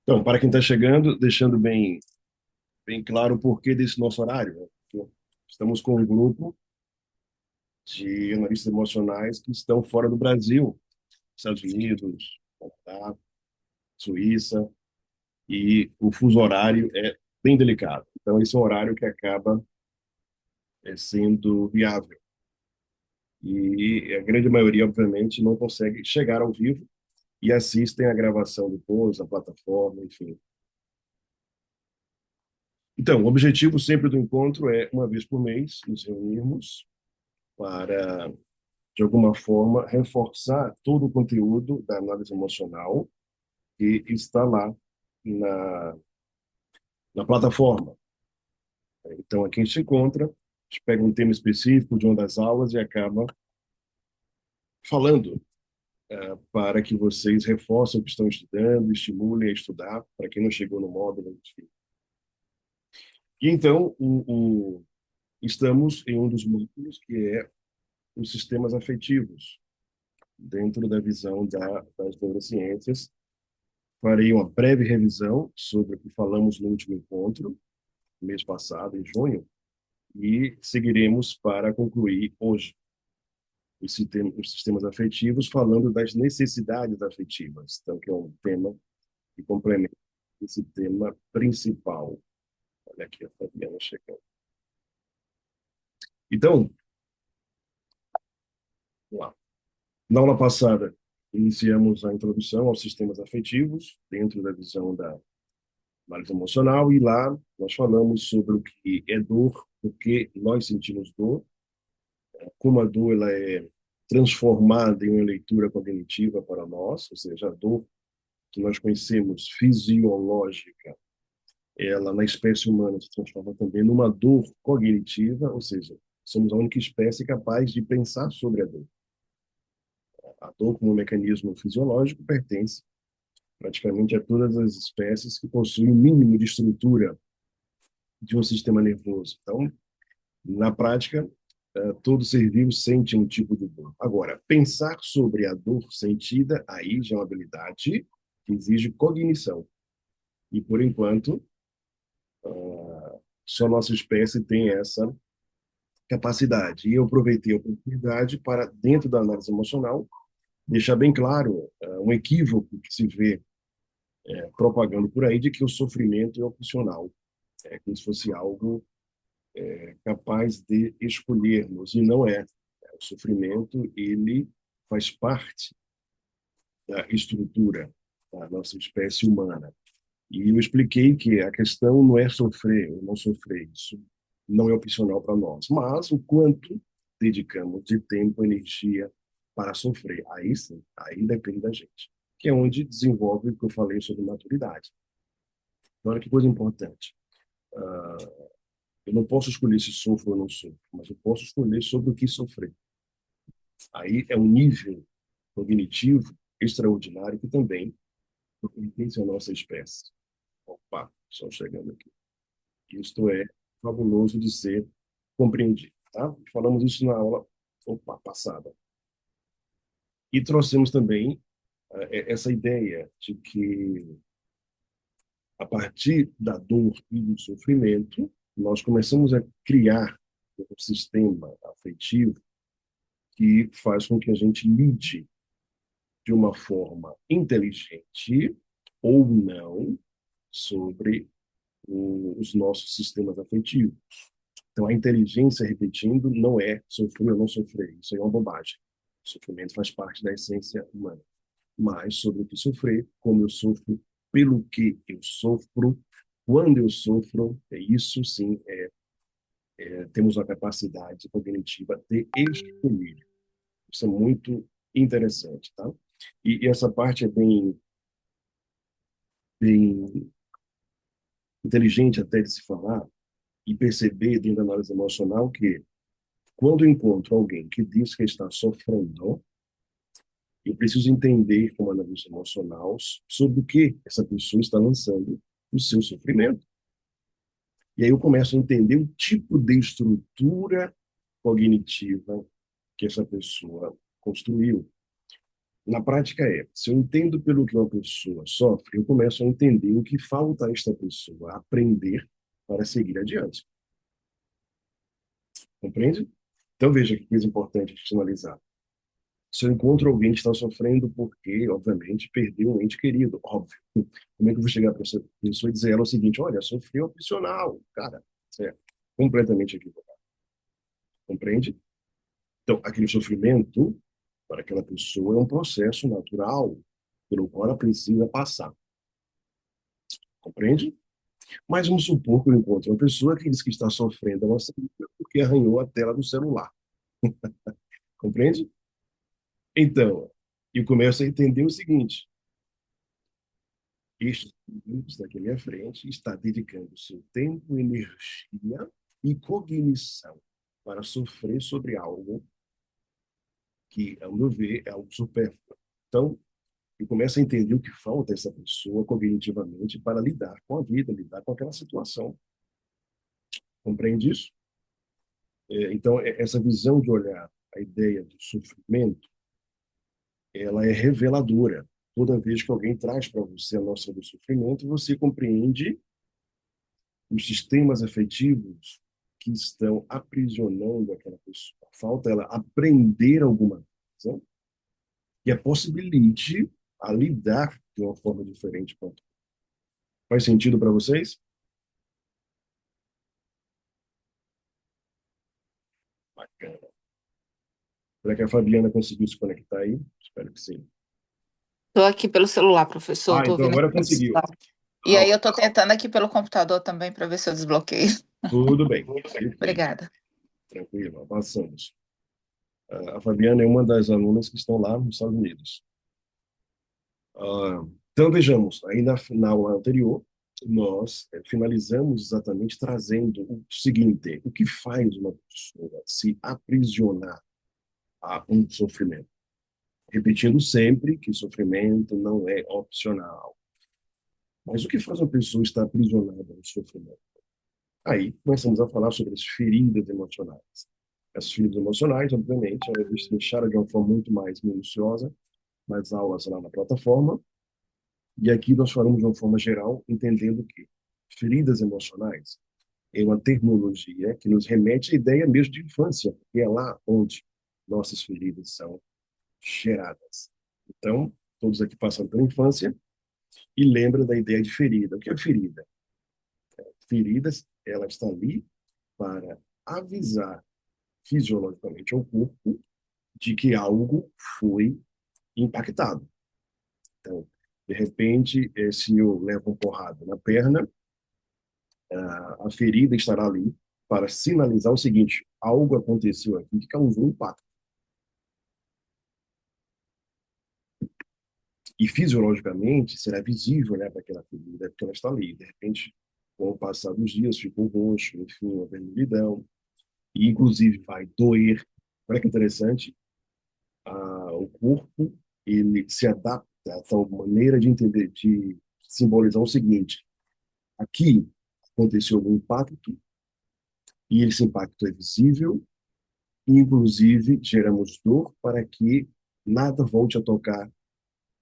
Então, para quem está chegando, deixando bem claro o porquê desse nosso horário, né? Porque estamos com um grupo de analistas emocionais que estão fora do Brasil, Estados Unidos, Canadá, Suíça, e o fuso horário é bem delicado. Então, esse é um horário que acaba sendo viável. E a grande maioria, obviamente, não consegue chegar ao vivo e assistem a gravação depois, a plataforma, enfim. Então, o objetivo sempre do encontro é, uma vez por mês, nos reunirmos para, de alguma forma, reforçar todo o conteúdo da análise emocional que está lá na, na plataforma. Então, aqui a gente se encontra, a gente pega um tema específico de uma das aulas e acaba falando para que vocês reforcem o que estão estudando, estimulem a estudar, para quem não chegou no módulo, enfim. E então, estamos em um dos módulos que é os sistemas afetivos, dentro da visão das neurociências. Farei uma breve revisão sobre o que falamos no último encontro, mês passado, em junho, e seguiremos para concluir hoje os sistemas afetivos, falando das necessidades afetivas, então, que é um tema que complementa esse tema principal. Olha aqui a Fabiana chegando. Então, vamos lá. Na aula passada, iniciamos a introdução aos sistemas afetivos, dentro da visão da análise emocional, e lá nós falamos sobre o que é dor, por que nós sentimos dor, como a dor ela é transformada em uma leitura cognitiva para nós, ou seja, a dor que nós conhecemos fisiológica, ela na espécie humana se transforma também numa dor cognitiva, ou seja, somos a única espécie capaz de pensar sobre a dor. A dor, como um mecanismo fisiológico, pertence praticamente a todas as espécies que possuem o mínimo de estrutura de um sistema nervoso. Então, na prática, todo ser vivo sente um tipo de dor. Agora, pensar sobre a dor sentida, aí já é uma habilidade que exige cognição. E, por enquanto, só nossa espécie tem essa capacidade. E eu aproveitei a oportunidade para, dentro da análise emocional, deixar bem claro um equívoco que se vê propagando por aí de que o sofrimento é opcional, é como se fosse algo capaz de escolhermos, e não é. O sofrimento, ele faz parte da estrutura da nossa espécie humana. E eu expliquei que a questão não é sofrer ou não sofrer, isso não é opcional para nós, mas o quanto dedicamos de tempo, energia para sofrer. Aí sim, aí depende da gente, que é onde desenvolve o que eu falei sobre maturidade. Então, olha que coisa importante. Eu não posso escolher se sofro ou não sofro, mas eu posso escolher sobre o que sofrer. Aí é um nível cognitivo extraordinário que também pertence à nossa espécie. Opa, só chegando aqui. Isto é fabuloso de ser compreendido, tá? Falamos isso na aula, passada. E trouxemos também essa ideia de que, a partir da dor e do sofrimento, nós começamos a criar um sistema afetivo que faz com que a gente lide de uma forma inteligente ou não sobre os nossos sistemas afetivos. Então, a inteligência, repetindo, não é sofrer ou não sofrer. Isso é uma bobagem. O sofrimento faz parte da essência humana. Mas sobre o que sofrer, como eu sofro, pelo que eu sofro, quando eu sofro, isso sim, temos uma capacidade cognitiva de escolher. Isso é muito interessante, tá? E essa parte é bem inteligente até de se falar e perceber dentro da análise emocional que, quando eu encontro alguém que diz que está sofrendo, eu preciso entender, como analista emocional, sobre o que essa pessoa está lançando o seu sofrimento. E aí eu começo a entender o tipo de estrutura cognitiva que essa pessoa construiu. Na prática se eu entendo pelo que uma pessoa sofre, eu começo a entender o que falta a esta pessoa aprender para seguir adiante. Compreende? Então veja que coisa importante de analisar. Se eu encontro alguém que está sofrendo porque, obviamente, perdeu um ente querido, óbvio. Como é que eu vou chegar para essa pessoa e dizer a ela o seguinte: olha, sofreu opcional, cara, certo? Completamente equivocado. Compreende? Então, aquele sofrimento, para aquela pessoa, é um processo natural pelo qual ela precisa passar. Compreende? Mas vamos supor que eu encontre uma pessoa que diz que está sofrendo uma semana porque arranhou a tela do celular. Compreende? Então, eu começo a entender o seguinte: este indivíduo está aqui à minha frente está dedicando seu tempo, energia e cognição para sofrer sobre algo que, ao meu ver, é algo supérfluo. Então, eu começo a entender o que falta a essa pessoa cognitivamente para lidar com a vida, lidar com aquela situação. Compreende isso? Então, essa visão de olhar a ideia do sofrimento, ela é reveladora. Toda vez que alguém traz para você a noção do sofrimento, você compreende os sistemas afetivos que estão aprisionando aquela pessoa. Falta ela aprender alguma coisa que a possibilite a lidar de uma forma diferente com aquilo. Faz sentido para vocês? Bacana. Será que a Fabiana conseguiu se conectar aí? Espero que sim. Estou aqui pelo celular, professor. Ah, Estou então ouvindo aqui agora pelo conseguiu. celular. E Ah, aí eu estou tentando aqui pelo computador também para ver se eu desbloqueio. tudo bem, perfeito, Obrigada. tranquilo, avançamos. A Fabiana é uma das alunas que estão lá nos Estados Unidos. Então, vejamos, aí na aula anterior, nós finalizamos exatamente trazendo o seguinte: o que faz uma pessoa se aprisionar a um sofrimento? Repetindo sempre que sofrimento não é opcional. Mas o que faz uma pessoa estar aprisionada ao sofrimento? Aí começamos a falar sobre as feridas emocionais. As feridas emocionais, obviamente, elas deixaram de uma forma muito mais minuciosa nas aulas lá na plataforma. E aqui nós falamos de uma forma geral, entendendo que feridas emocionais é uma terminologia que nos remete à ideia mesmo de infância, que é lá onde nossas feridas são geradas. Então, todos aqui passam pela infância e lembram da ideia de ferida. O que é ferida? Feridas, ela está ali para avisar fisiologicamente ao corpo de que algo foi impactado. Então, de repente, se eu levo uma porrada na perna, a ferida estará ali para sinalizar o seguinte: algo aconteceu aqui que causou impacto. E fisiologicamente será visível, né, para aquela ferida, porque ela está ali. De repente, com o passar dos dias, ficou roxo, enfim, uma vermelhidão, e inclusive vai doer. Olha que interessante, o corpo ele se adapta a tal maneira de entender, de simbolizar o seguinte: aqui aconteceu algum impacto, e esse impacto é visível, e inclusive geramos dor para que nada volte a tocar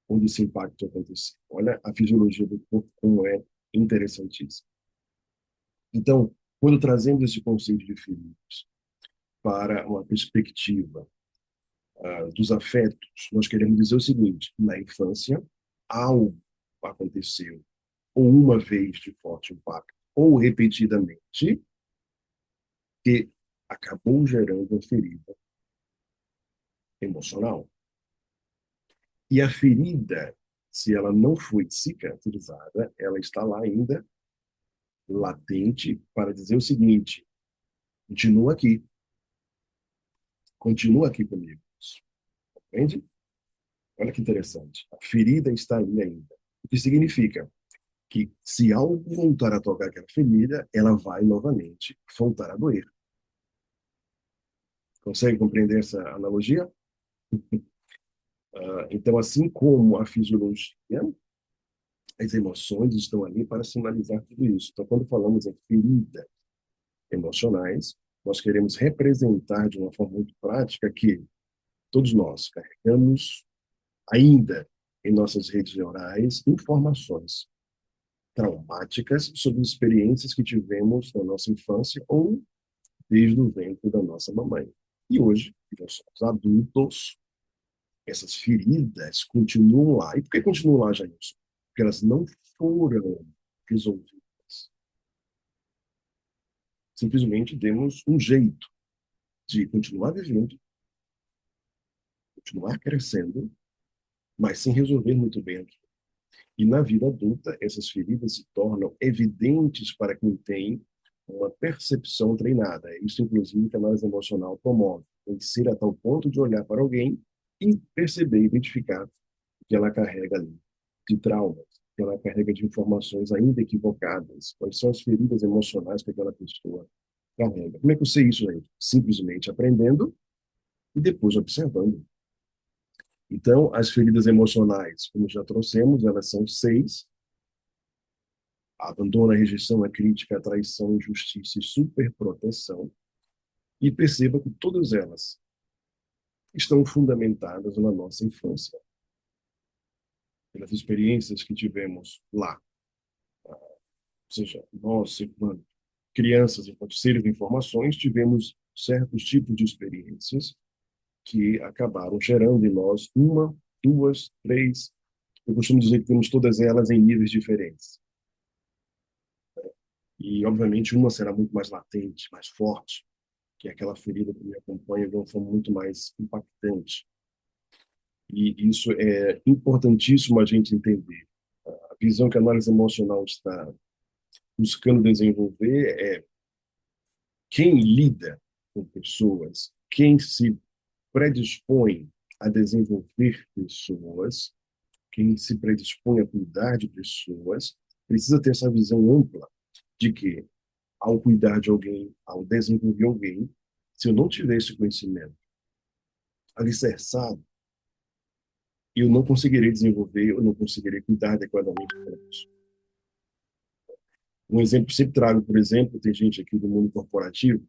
onde esse impacto aconteceu. Olha a fisiologia do corpo como é interessantíssima. Então, quando trazemos esse conceito de feridas para uma perspectiva dos afetos, nós queremos dizer o seguinte: na infância, algo aconteceu, ou uma vez de forte impacto, ou repetidamente, que acabou gerando uma ferida emocional. E a ferida, se ela não foi cicatrizada, ela está lá ainda latente para dizer o seguinte: continua aqui comigo. Entende? Olha que interessante. A ferida está ali ainda. O que significa que se algo voltar a tocar aquela ferida, ela vai novamente voltar a doer. Consegue compreender essa analogia? Então, assim como a fisiologia, as emoções estão ali para sinalizar tudo isso. Então, quando falamos em feridas emocionais, nós queremos representar de uma forma muito prática que todos nós carregamos ainda em nossas redes neurais informações traumáticas sobre experiências que tivemos na nossa infância ou desde o ventre da nossa mamãe. E hoje, que já somos adultos, essas feridas continuam lá. E por que continuam lá, Jailson? Porque elas não foram resolvidas. Simplesmente demos um jeito de continuar vivendo, continuar crescendo, mas sem resolver muito bem aquilo. E na vida adulta, essas feridas se tornam evidentes para quem tem uma percepção treinada. É isso, inclusive, que a análise emocional promove. Conhecer a tal ponto de olhar para alguém e perceber, identificar o que ela carrega ali de traumas, que ela carrega de informações ainda equivocadas, quais são as feridas emocionais que aquela pessoa carrega. Como é que eu sei isso, gente? Simplesmente aprendendo e depois observando. Então, as feridas emocionais, como já trouxemos, elas são seis: a abandono, a rejeição, a crítica, a traição, injustiça e superproteção. E perceba que todas elas estão fundamentadas na nossa infância, pelas experiências que tivemos lá. Ou seja, nós, enquanto crianças, enquanto seres de informações, tivemos certos tipos de experiências que acabaram gerando em nós uma, duas, três. Eu costumo dizer que temos todas elas em níveis diferentes. E, obviamente, uma será muito mais latente, mais forte, que é aquela ferida que me acompanha de uma forma muito mais impactante. E isso é importantíssimo a gente entender. A visão que a análise emocional está buscando desenvolver é quem lida com pessoas, quem se predispõe a desenvolver pessoas, quem se predispõe a cuidar de pessoas, precisa ter essa visão ampla de que, ao cuidar de alguém, ao desenvolver alguém, se eu não tiver esse conhecimento alicerçado, eu não conseguirei desenvolver, eu não conseguirei cuidar adequadamente daquela pessoa. Um exemplo que sempre trago, por exemplo, tem gente aqui do mundo corporativo,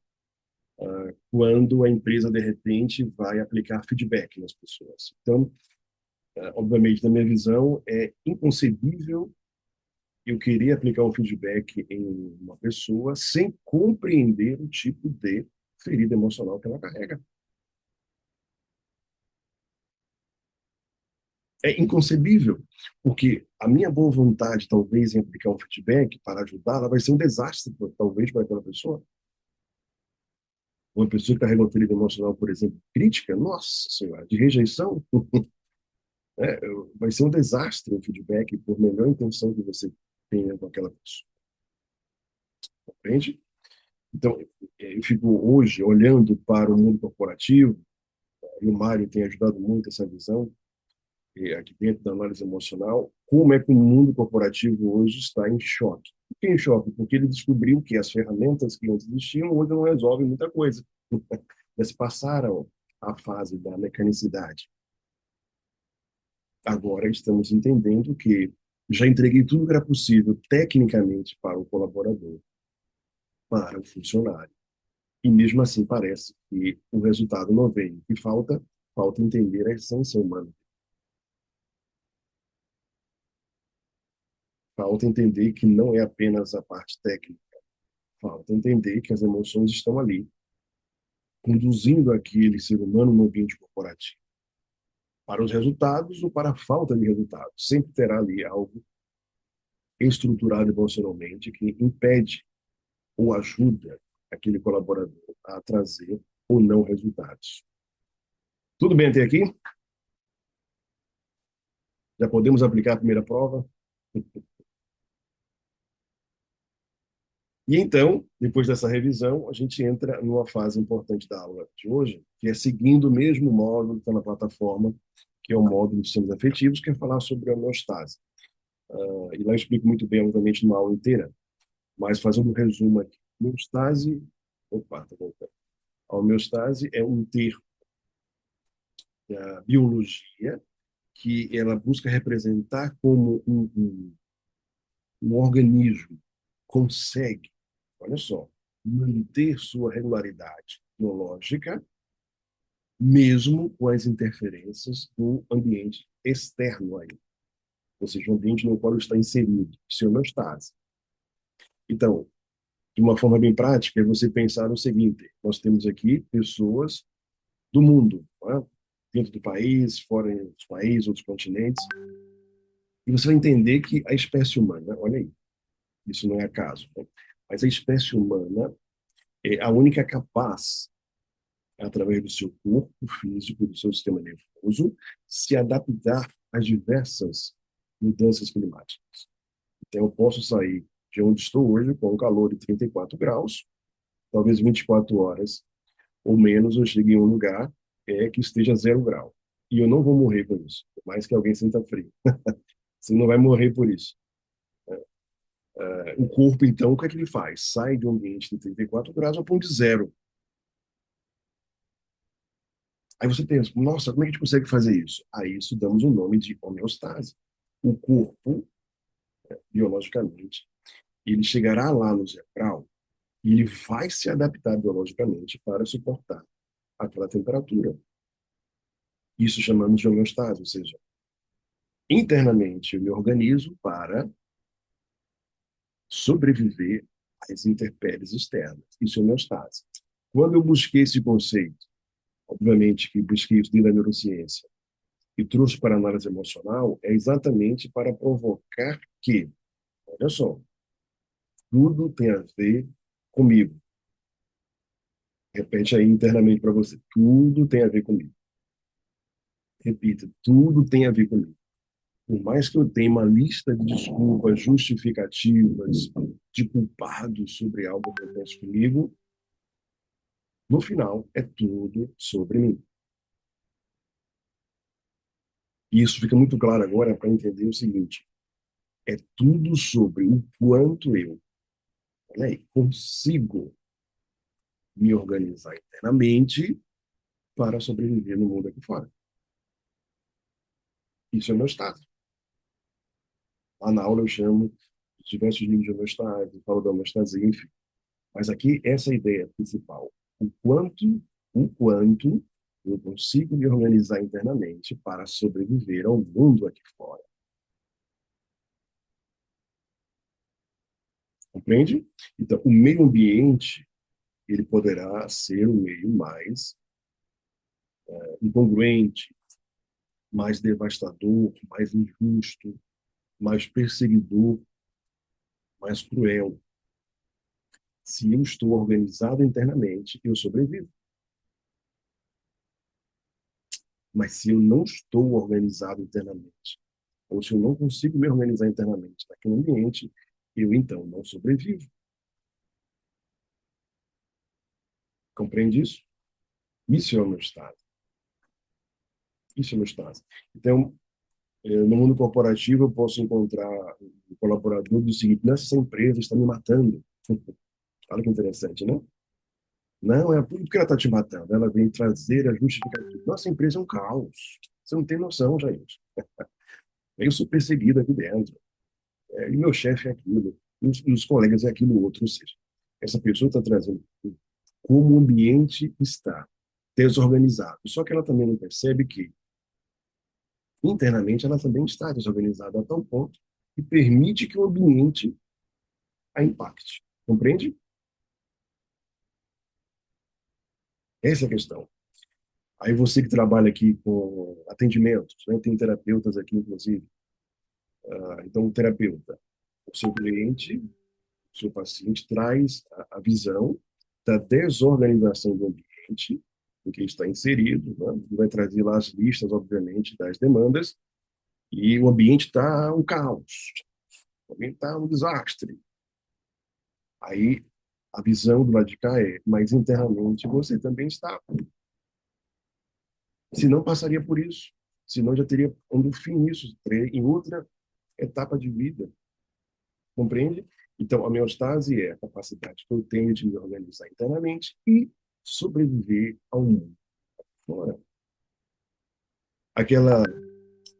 quando a empresa, de repente, vai aplicar feedback nas pessoas. Então, obviamente, na minha visão, é inconcebível eu querer aplicar um feedback em uma pessoa sem compreender o tipo de ferida emocional que ela carrega. É inconcebível, porque a minha boa vontade, talvez, em aplicar um feedback para ajudá-la, vai ser um desastre, talvez, para aquela pessoa. Uma pessoa que carrega uma ferida emocional, por exemplo, crítica, nossa senhora, de rejeição, né, vai ser um desastre o feedback, por melhor intenção que você tenha com aquela pessoa. Entende? Então, eu fico hoje olhando para o mundo corporativo, e o Mário tem ajudado muito essa visão, aqui dentro da análise emocional, como é que o mundo corporativo hoje está em choque. Por que em choque? Porque ele descobriu que as ferramentas que antes existiam hoje não resolvem muita coisa. Eles passaram a fase da mecanicidade. Agora estamos entendendo que já entreguei tudo que era possível tecnicamente para o colaborador, para o funcionário. E mesmo assim parece que o resultado não veio. O que falta entender a essência humana. Falta entender que não é apenas a parte técnica. Falta entender que as emoções estão ali, conduzindo aquele ser humano no ambiente corporativo. Para os resultados ou para a falta de resultados. Sempre terá ali algo estruturado emocionalmente que impede ou ajuda aquele colaborador a trazer ou não resultados. Tudo bem até aqui? Já podemos aplicar a primeira prova? E então, depois dessa revisão, a gente entra numa fase importante da aula de hoje, que é seguindo o mesmo módulo que está na plataforma, que é o módulo de sistemas afetivos, que é falar sobre a homeostase. E lá eu explico muito bem, obviamente, numa aula inteira, mas fazendo um resumo aqui. Homeostase, opa, tá voltando. A homeostase é um termo da biologia que ela busca representar como um organismo consegue, olha só, manter sua regularidade biológica, mesmo com as interferências do ambiente externo a ele, ou seja, um ambiente no qual ele está inserido, se homeostase. Então, de uma forma bem prática, é você pensar o seguinte: nós temos aqui pessoas do mundo, não é? Dentro do país, fora dos países, outros continentes, e você vai entender que a espécie humana, olha aí, isso não é acaso, né? Mas a espécie humana é a única capaz, através do seu corpo físico, do seu sistema nervoso, se adaptar às diversas mudanças climáticas. Então, eu posso sair de onde estou hoje com um calor de 34 graus, talvez 24 horas ou menos, eu chegue em um lugar que esteja 0 grau. E eu não vou morrer por isso, por mais que alguém sinta frio. Você não vai morrer por isso. O corpo, então, o que é que ele faz? Sai de um ambiente de 34 graus ao ponto de zero. Aí você pensa, nossa, como é que a gente consegue fazer isso? A isso damos o nome de homeostase. O corpo, biologicamente, ele chegará lá no zero grau e ele vai se adaptar biologicamente para suportar aquela temperatura. Isso chamamos de homeostase, ou seja, internamente eu me organizo para sobreviver às intempéries externas. Isso é homeostase. Quando eu busquei esse conceito, obviamente que busquei isso dentro da neurociência, e trouxe para a análise emocional, é exatamente para provocar que, olha só, tudo tem a ver comigo. Repete aí internamente para você, tudo tem a ver comigo. Repita, tudo tem a ver comigo. Por mais que eu tenha uma lista de desculpas, justificativas, de culpados sobre algo que acontece comigo, no final é tudo sobre mim. E isso fica muito claro agora para entender o seguinte: é tudo sobre o quanto eu, né, consigo me organizar internamente para sobreviver no mundo aqui fora. Isso é o meu estado. Lá na aula eu chamo de diversos níveis de homeostase, falo da homeostasia, enfim. Mas aqui essa é a ideia principal. O quanto eu consigo me organizar internamente para sobreviver ao mundo aqui fora. Compreende? Então, o meio ambiente, ele poderá ser o meio mais incongruente, mais devastador, mais injusto, mais perseguidor, mais cruel. Se eu estou organizado internamente, eu sobrevivo. Mas se eu não estou organizado internamente, ou se eu não consigo me organizar internamente naquele ambiente, eu então não sobrevivo. Compreende isso? Isso é o meu estado. Isso é o meu estado. Então, no mundo corporativo, eu posso encontrar um colaborador do seguinte: nessa empresa está me matando. Olha que interessante, né? Não, é tudo que ela está te matando. Ela vem trazer a justificativa. Nossa empresa é um caos. Você não tem noção, Jair. Eu sou perseguido aqui dentro. E meu chefe é aquilo. E os colegas é aquilo outro. Ou seja, essa pessoa está trazendo como o ambiente está desorganizado. Só que ela também não percebe que, internamente, ela também está desorganizada a tal ponto que permite que o ambiente a impacte. Compreende? Essa é a questão. Aí você que trabalha aqui com atendimentos, né? Tem terapeutas aqui, inclusive. Então, o terapeuta, o seu cliente, o seu paciente, traz a visão da desorganização do ambiente em que está inserido, né? Vai trazer lá as listas, obviamente, das demandas, e o ambiente está um caos, o ambiente está um desastre. Aí a visão do lado de cá é, mas internamente você também está. Se não passaria por isso, senão já teria pondo fim nisso, teria em outra etapa de vida, compreende? Então, a homeostase é a capacidade que eu tenho de me organizar internamente e sobreviver ao mundo fora. Aquela,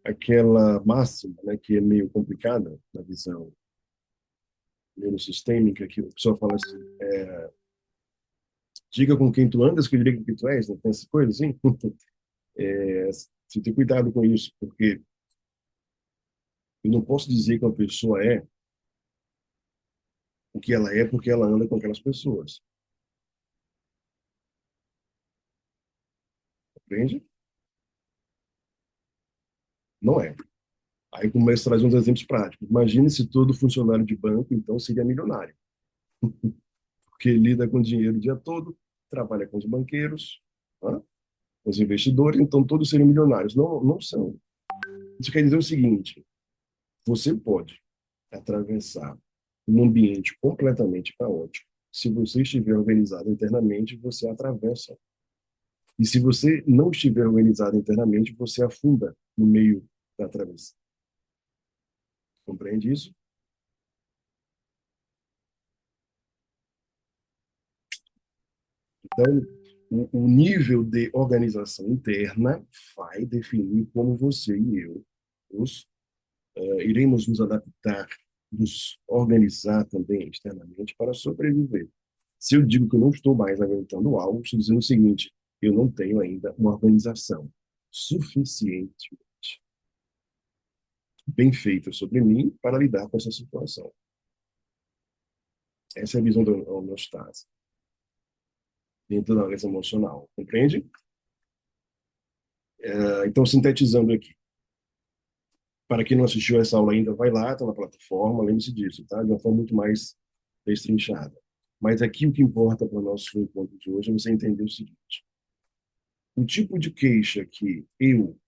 aquela máxima, né, que é meio complicada na visão neurosistêmica, que a pessoa fala assim, diga com quem tu andas, que eu direi com quem tu és, não tem essa coisa assim? Você tem cuidado com isso, porque Eu não posso dizer que uma pessoa é o que ela é porque ela anda com aquelas pessoas. Entende? Não é. Aí começa a trazer uns exemplos práticos. Imagine se todo funcionário de banco, então, seria milionário, porque lida com dinheiro o dia todo, trabalha com os banqueiros, né? Os investidores, então todos seriam milionários. Não, não são. Isso quer dizer o seguinte: você pode atravessar um ambiente completamente caótico. Se você estiver organizado internamente, você atravessa. E se você não estiver organizado internamente, você afunda no meio da travessia. Compreende isso? Então, o nível de organização interna vai definir como você e eu nos, iremos nos adaptar, nos organizar também externamente para sobreviver. Se eu digo que eu não estou mais aguentando algo, estou dizendo o seguinte: eu não tenho ainda uma organização suficiente bem feita sobre mim para lidar com essa situação. Essa é a visão da homeostase dentro da análise emocional, compreende? Então, sintetizando aqui, para quem não assistiu essa aula ainda, vai lá, está na plataforma, lembre-se disso, tá? De uma forma muito mais destrinchada. Mas aqui o que importa para o nosso encontro de hoje é você entender o seguinte: o tipo de queixa que eu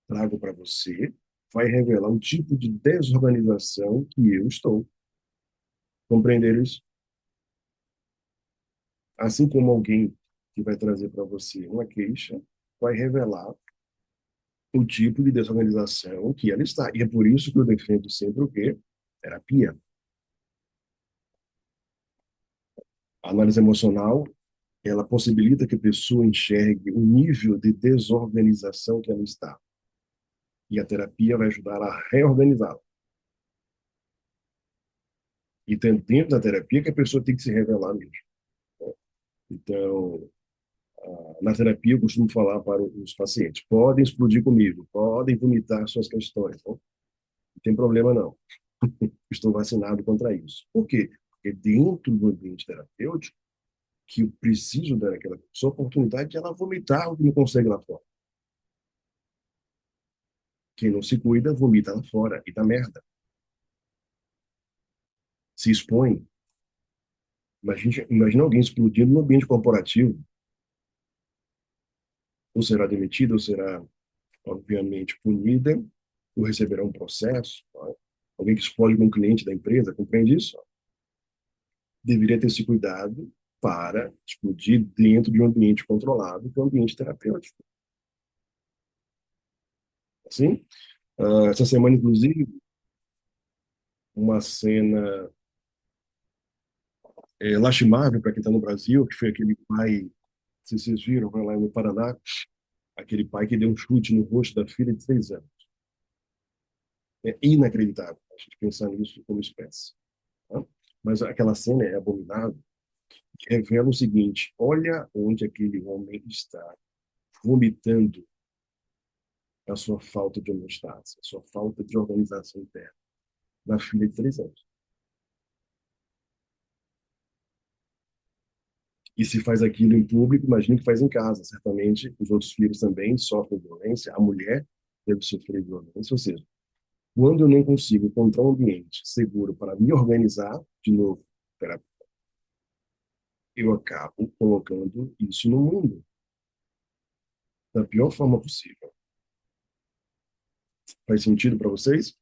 trago para você vai revelar o tipo de desorganização que eu estou. Compreender isso? Assim como alguém que vai trazer para você uma queixa vai revelar o tipo de desorganização que ela está. E é por isso que eu defendo sempre o quê? Terapia. A análise emocional, ela possibilita que a pessoa enxergue o nível de desorganização que ela está. E a terapia vai ajudar a reorganizá-la. E tem dentro da terapia que a pessoa tem que se revelar mesmo. Então, na terapia, eu costumo falar para os pacientes: podem explodir comigo, podem vomitar suas questões, não tem problema não. Estou vacinado contra isso. Por quê? Porque dentro do ambiente terapêutico, que eu preciso dar àquela pessoa a oportunidade de ela vomitar o que não consegue lá fora. Quem não se cuida, vomita lá fora e dá merda. Se expõe. Imagina alguém explodindo no ambiente corporativo. Ou será demitida, ou será, obviamente, punida, ou receberá um processo. Tá? Alguém que explode com um cliente da empresa, compreende isso? Deveria ter esse cuidado para explodir dentro de um ambiente controlado, que é um ambiente terapêutico. Assim, essa semana, inclusive, uma cena lastimável para quem está no Brasil, que foi aquele pai, se vocês viram, vai lá no Paraná, aquele pai que deu um chute no rosto da filha de 3 anos. É inacreditável a gente pensar nisso como espécie. Tá? Mas aquela cena é abominável, que revela o seguinte: olha onde aquele homem está vomitando a sua falta de homeostase, a sua falta de organização interna na filha de 3 anos. E se faz aquilo em público, imagina que faz em casa. Certamente os outros filhos também sofrem violência, a mulher deve sofrer violência. Ou seja, quando eu não consigo encontrar um ambiente seguro para me organizar, de novo, eu acabo colocando isso no mundo da pior forma possível. Faz sentido para vocês?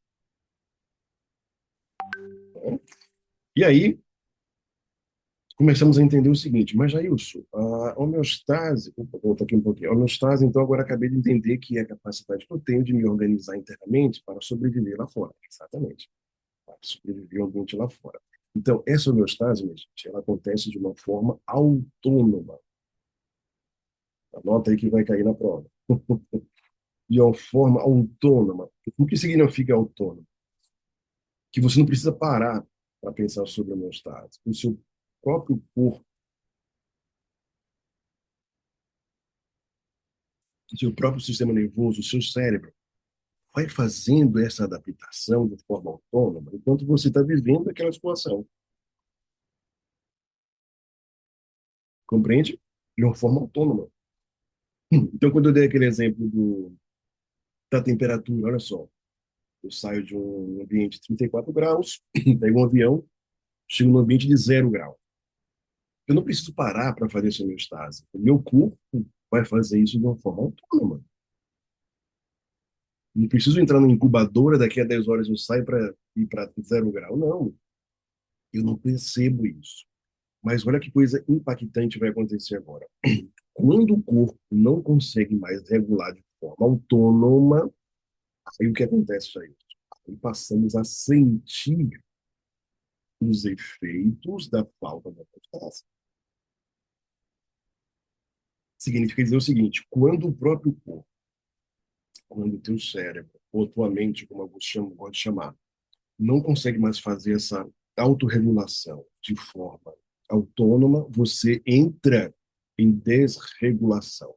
E aí, começamos a entender o seguinte: mas Jailson, a homeostase, vou voltar aqui um pouquinho, a homeostase, então agora acabei de entender que é a capacidade que eu tenho de me organizar internamente para sobreviver lá fora. Exatamente, para sobreviver ao ambiente lá fora. Então, essa homeostase, minha gente, ela acontece de uma forma autônoma. Anota aí que vai cair na prova. De uma forma autônoma. O que significa autônomo? Que você não precisa parar para pensar sobre a homeostase. O seu próprio corpo, o seu próprio sistema nervoso, o seu cérebro, vai fazendo essa adaptação de forma autônoma enquanto você está vivendo aquela situação. Compreende? De uma forma autônoma. Então, quando eu dei aquele exemplo da temperatura, olha só, eu saio de um ambiente de 34 graus, pego um avião, chego num ambiente de 0 grau. Eu não preciso parar para fazer essa homeostase. O meu corpo vai fazer isso de uma forma autônoma. Não preciso entrar na incubadora, daqui a 10 horas eu saio para ir para 0 grau. Não, eu não percebo isso. Mas olha que coisa impactante vai acontecer agora. Quando o corpo não consegue mais regular de forma autônoma, aí o que acontece, Jair? Aí passamos a sentir os efeitos da falta da homeostase. Significa dizer o seguinte: quando o próprio corpo, quando o teu cérebro, ou tua mente, como alguns chamam, gosta de chamar, não consegue mais fazer essa autorregulação de forma autônoma, você entra em desregulação.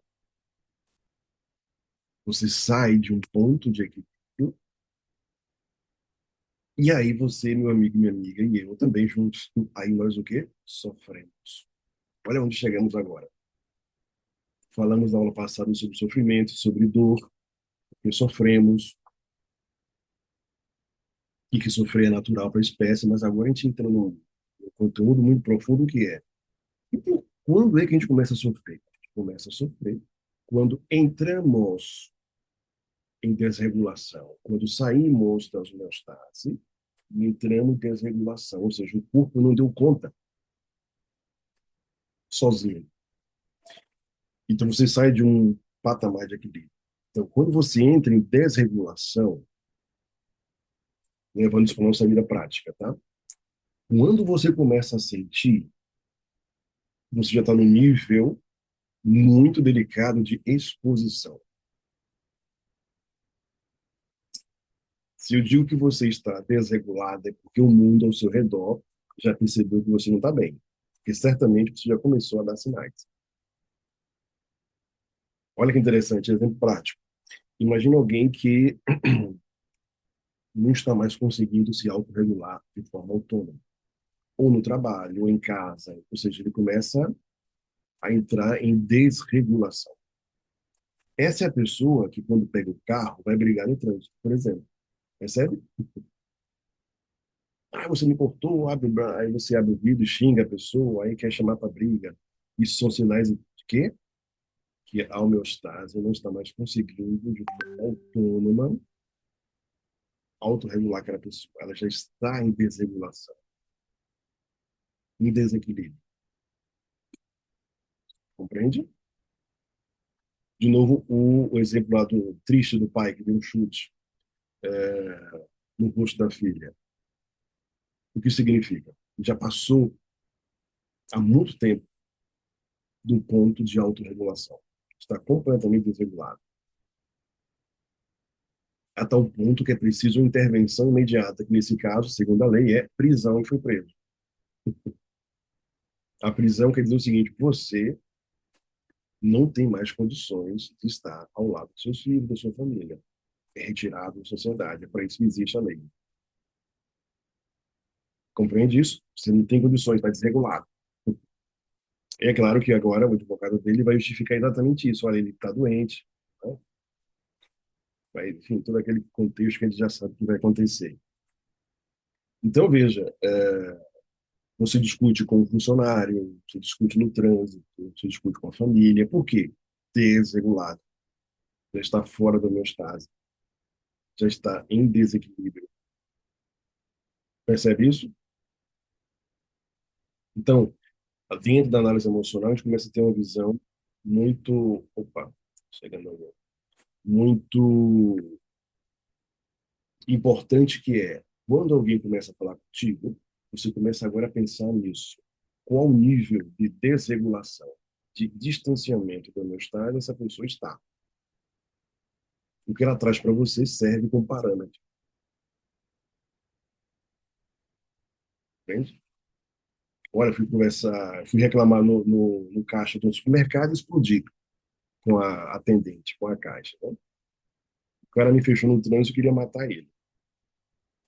Você sai de um ponto de equilíbrio e aí você, meu amigo, minha amiga, e eu também juntos, aí nós o quê? Sofremos. Olha onde chegamos agora. Falamos na aula passada sobre sofrimento, sobre dor, que sofremos, e que sofrer é natural para a espécie, mas agora a gente entra num conteúdo muito profundo que é: e quando é que a gente começa a sofrer? A gente começa a sofrer quando entramos em desregulação, quando saímos da homeostase e entramos em desregulação, ou seja, o corpo não deu conta sozinho. Então você sai de um patamar de equilíbrio. Então, quando você entra em desregulação, levando isso para a nossa vida prática, tá? Quando você começa a sentir, você já está no nível muito delicado de exposição. Se eu digo que você está desregulada, é porque o mundo ao seu redor já percebeu que você não está bem. Porque certamente você já começou a dar sinais. Olha que interessante, exemplo prático. Imagina alguém que não está mais conseguindo se autorregular de forma autônoma, ou no trabalho, ou em casa. Ou seja, ele começa a entrar em desregulação. Essa é a pessoa que, quando pega o carro, vai brigar no trânsito, por exemplo. Percebe? Ah, você me cortou, aí você abre o vidro, xinga a pessoa, aí quer chamar para briga. Isso são sinais de quê? Que a homeostase não está mais conseguindo, de forma autônoma, autorregular aquela pessoa. Ela já está em desregulação, em desequilíbrio. Compreende? De novo, o exemplo lá do triste do pai que deu um chute no rosto da filha. O que significa? Já passou há muito tempo do ponto de autorregulação. Está completamente desregulado. A tal ponto que é preciso uma intervenção imediata, que nesse caso, segundo a lei, é prisão e foi preso. A prisão quer dizer o seguinte: você não tem mais condições de estar ao lado dos seus filhos, da sua família. É retirado da sociedade. É para isso que existe a lei. Compreende isso? Você não tem condições, está desregulado. É claro que agora o advogado dele vai justificar exatamente isso. Olha, ele está doente, né? Vai, enfim, todo aquele contexto que a gente já sabe que vai acontecer. Então, veja, você discute com o funcionário, você discute no trânsito, você discute com a família. Por quê? Desregulado. Já está fora da homeostase. Já está em desequilíbrio. Percebe isso? Então, dentro da análise emocional, a gente começa a ter uma visão muito, opa, chegando agora, muito importante, que é: quando alguém começa a falar contigo, você começa agora a pensar nisso. Qual o nível de desregulação, de distanciamento da homeostase essa pessoa está? O que ela traz para você serve como parâmetro. Entende? Olha, fui conversar, fui reclamar no caixa do supermercado e explodi com a atendente, com a caixa, né? cara me fechou no trânsito e queria matar ele.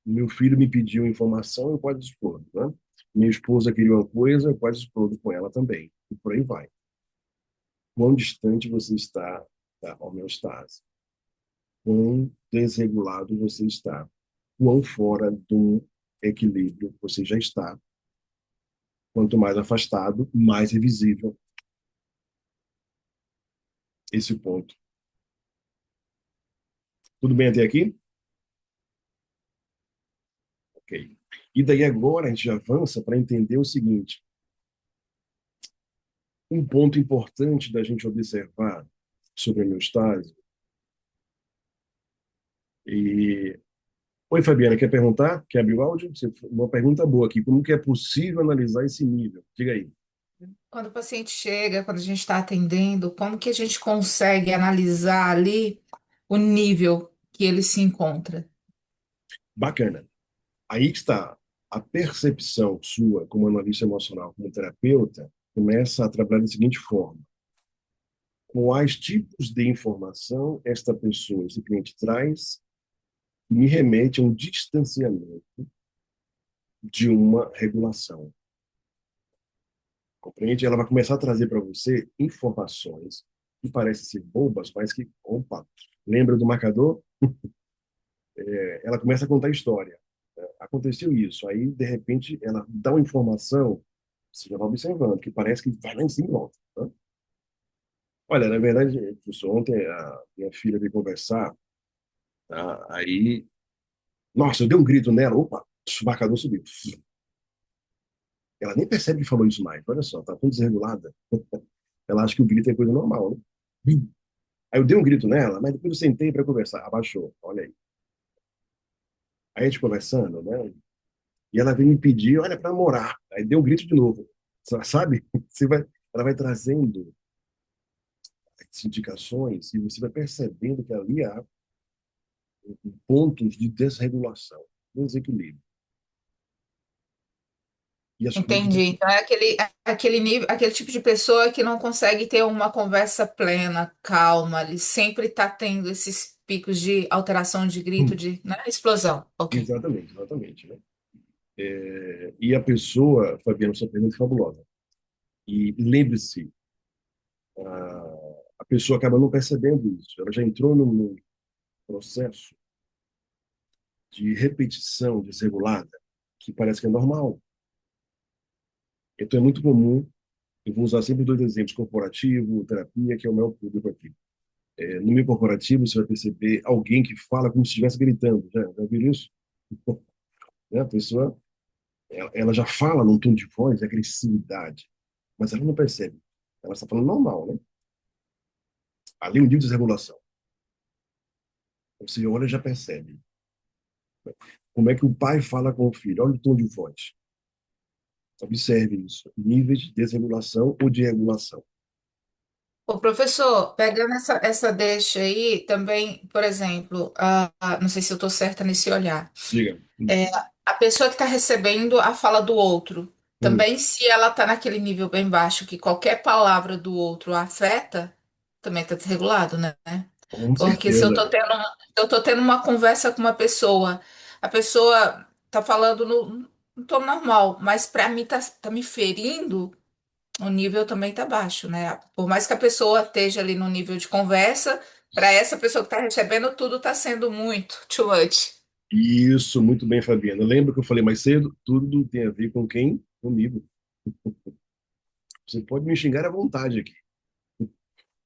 Meu filho me pediu informação, eu quase explodo, né? Minha esposa queria uma coisa, eu quase explodo com ela também. E por aí vai. Quão distante você está da homeostase? Quão desregulado você está? Quão fora do equilíbrio você já está? Quanto mais afastado, mais é visível esse ponto. Tudo bem até aqui? Ok. E daí agora a gente avança para entender o seguinte: um ponto importante da gente observar sobre a homeostase. E oi, Fabiana, quer perguntar? Quer abrir o áudio? Uma pergunta boa aqui. Como que é possível analisar esse nível? Diga aí. Quando o paciente chega, quando a gente está atendendo, como que a gente consegue analisar ali o nível que ele se encontra? Bacana. Aí que está a percepção sua como analista emocional, como terapeuta, começa a trabalhar da seguinte forma: quais tipos de informação esta pessoa, esse cliente traz, que me remete a um distanciamento de uma regulação. Compreende? Ela vai começar a trazer para você informações que parecem ser bobas, mas que, opa, lembra do marcador? Ela começa a contar história. Aconteceu isso. Aí, de repente, ela dá uma informação, você já vai observando, que parece que vai lá em cima e volta. Né? Olha, na verdade, professor, ontem a minha filha veio conversar, tá? Aí, nossa, eu dei um grito nela, opa, o marcador subiu. Ela nem percebe que falou isso mais. Olha só, tá tão desregulada. Ela acha que o grito é coisa normal, né? Aí eu dei um grito nela, mas depois eu sentei para conversar. Abaixou, olha aí. Aí a gente conversando, né? E ela veio me pedir, olha, para namorar. Aí deu um grito de novo. Sabe? Ela vai trazendo as indicações e você vai percebendo que ali há pontos de desregulação, desequilíbrio. E as coisas. Entendi. Então é aquele nível, aquele tipo de pessoa que não consegue ter uma conversa plena, calma, ele sempre está tendo esses picos de alteração de grito, de, né, explosão. Ok. Exatamente, exatamente, né? E a pessoa, Fabiano, sua pergunta é fabulosa. E lembre-se, a pessoa acaba não percebendo isso. Ela já entrou num processo de repetição desregulada que parece que é normal. Então é muito comum, eu vou usar sempre dois exemplos, corporativo, terapia, que é o meu público aqui. No meio corporativo, você vai perceber alguém que fala como se estivesse gritando. Já viu isso? Né? A pessoa, ela já fala num tom de voz de agressividade, mas ela não percebe. Ela está falando normal, né? Ali o nível de desregulação. Você olha e já percebe. Como é que o pai fala com o filho? Olha o tom de voz. Observe isso. Níveis de desregulação ou de regulação. Ô, professor, pegando essa deixa aí, também, por exemplo, não sei se eu estou certa nesse olhar. Diga. É, a pessoa que está recebendo a fala do outro, Hum, também se ela está naquele nível bem baixo, que qualquer palavra do outro a afeta, também está desregulado, né? com Porque se certeza. eu tô tendo uma conversa com uma pessoa, a pessoa tá falando no tom normal, mas para mim tá me ferindo, o nível também tá baixo, né? Por mais que a pessoa esteja ali no nível de conversa, para essa pessoa que tá recebendo, tudo tá sendo muito too much. Isso, muito bem, Fabiana. Lembra que eu falei mais cedo? Tudo tem a ver com quem? Comigo. Você pode me xingar à vontade aqui.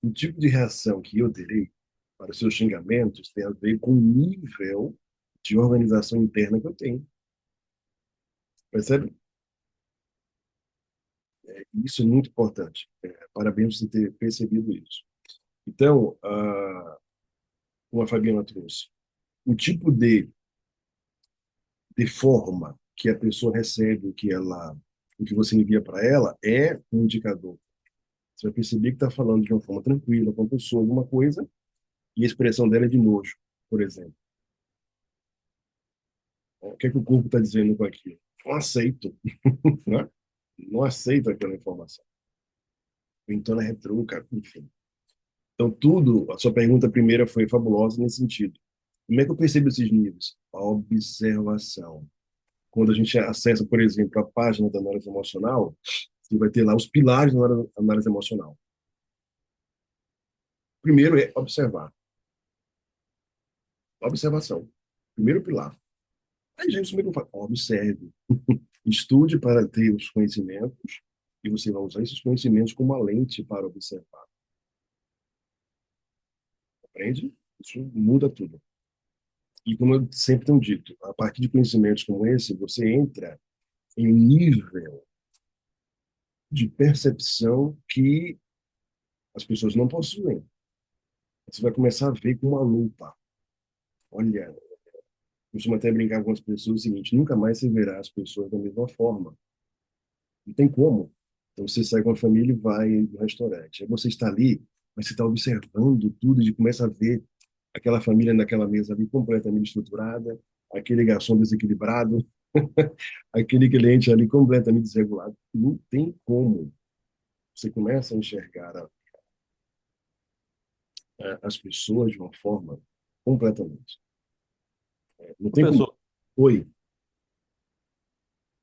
O tipo de reação que eu terei para os seus xingamentos tem a ver com o nível de organização interna que eu tenho. Percebe? Isso é muito importante. Parabéns por você ter percebido isso. Então, como a Fabiana trouxe, o tipo de forma que a pessoa recebe o que você envia para ela é um indicador. Você vai perceber que está falando de uma forma tranquila com a pessoa alguma coisa e a expressão dela é de nojo, por exemplo. O que é que o corpo está dizendo com aquilo? Não aceito, né? Não aceito aquela informação. Então ela retruca, enfim. Então tudo, a sua pergunta primeira foi fabulosa nesse sentido. Como é que eu percebo esses níveis? A observação. Quando a gente acessa, por exemplo, a página da análise emocional, você vai ter lá os pilares da análise emocional. Primeiro é observar. Observação. Primeiro pilar. Aí, gente, como é que eu falo? Observe. Estude para ter os conhecimentos e você vai usar esses conhecimentos como uma lente para observar. Aprende? Isso muda tudo. E como eu sempre tenho dito, a partir de conhecimentos como esse, você entra em um nível de percepção que as pessoas não possuem. Você vai começar a ver com uma lupa. Olha, eu costumo até brincar com as pessoas o seguinte: nunca mais você verá as pessoas da mesma forma. Não tem como. Então você sai com a família e vai no restaurante. Aí você está ali, mas você está observando tudo e começa a ver aquela família naquela mesa ali completamente estruturada, aquele garçom desequilibrado, aquele cliente ali completamente desregulado. Não tem como. Você começa a enxergar as pessoas de uma forma completamente. Não tem como. Professor, Oi.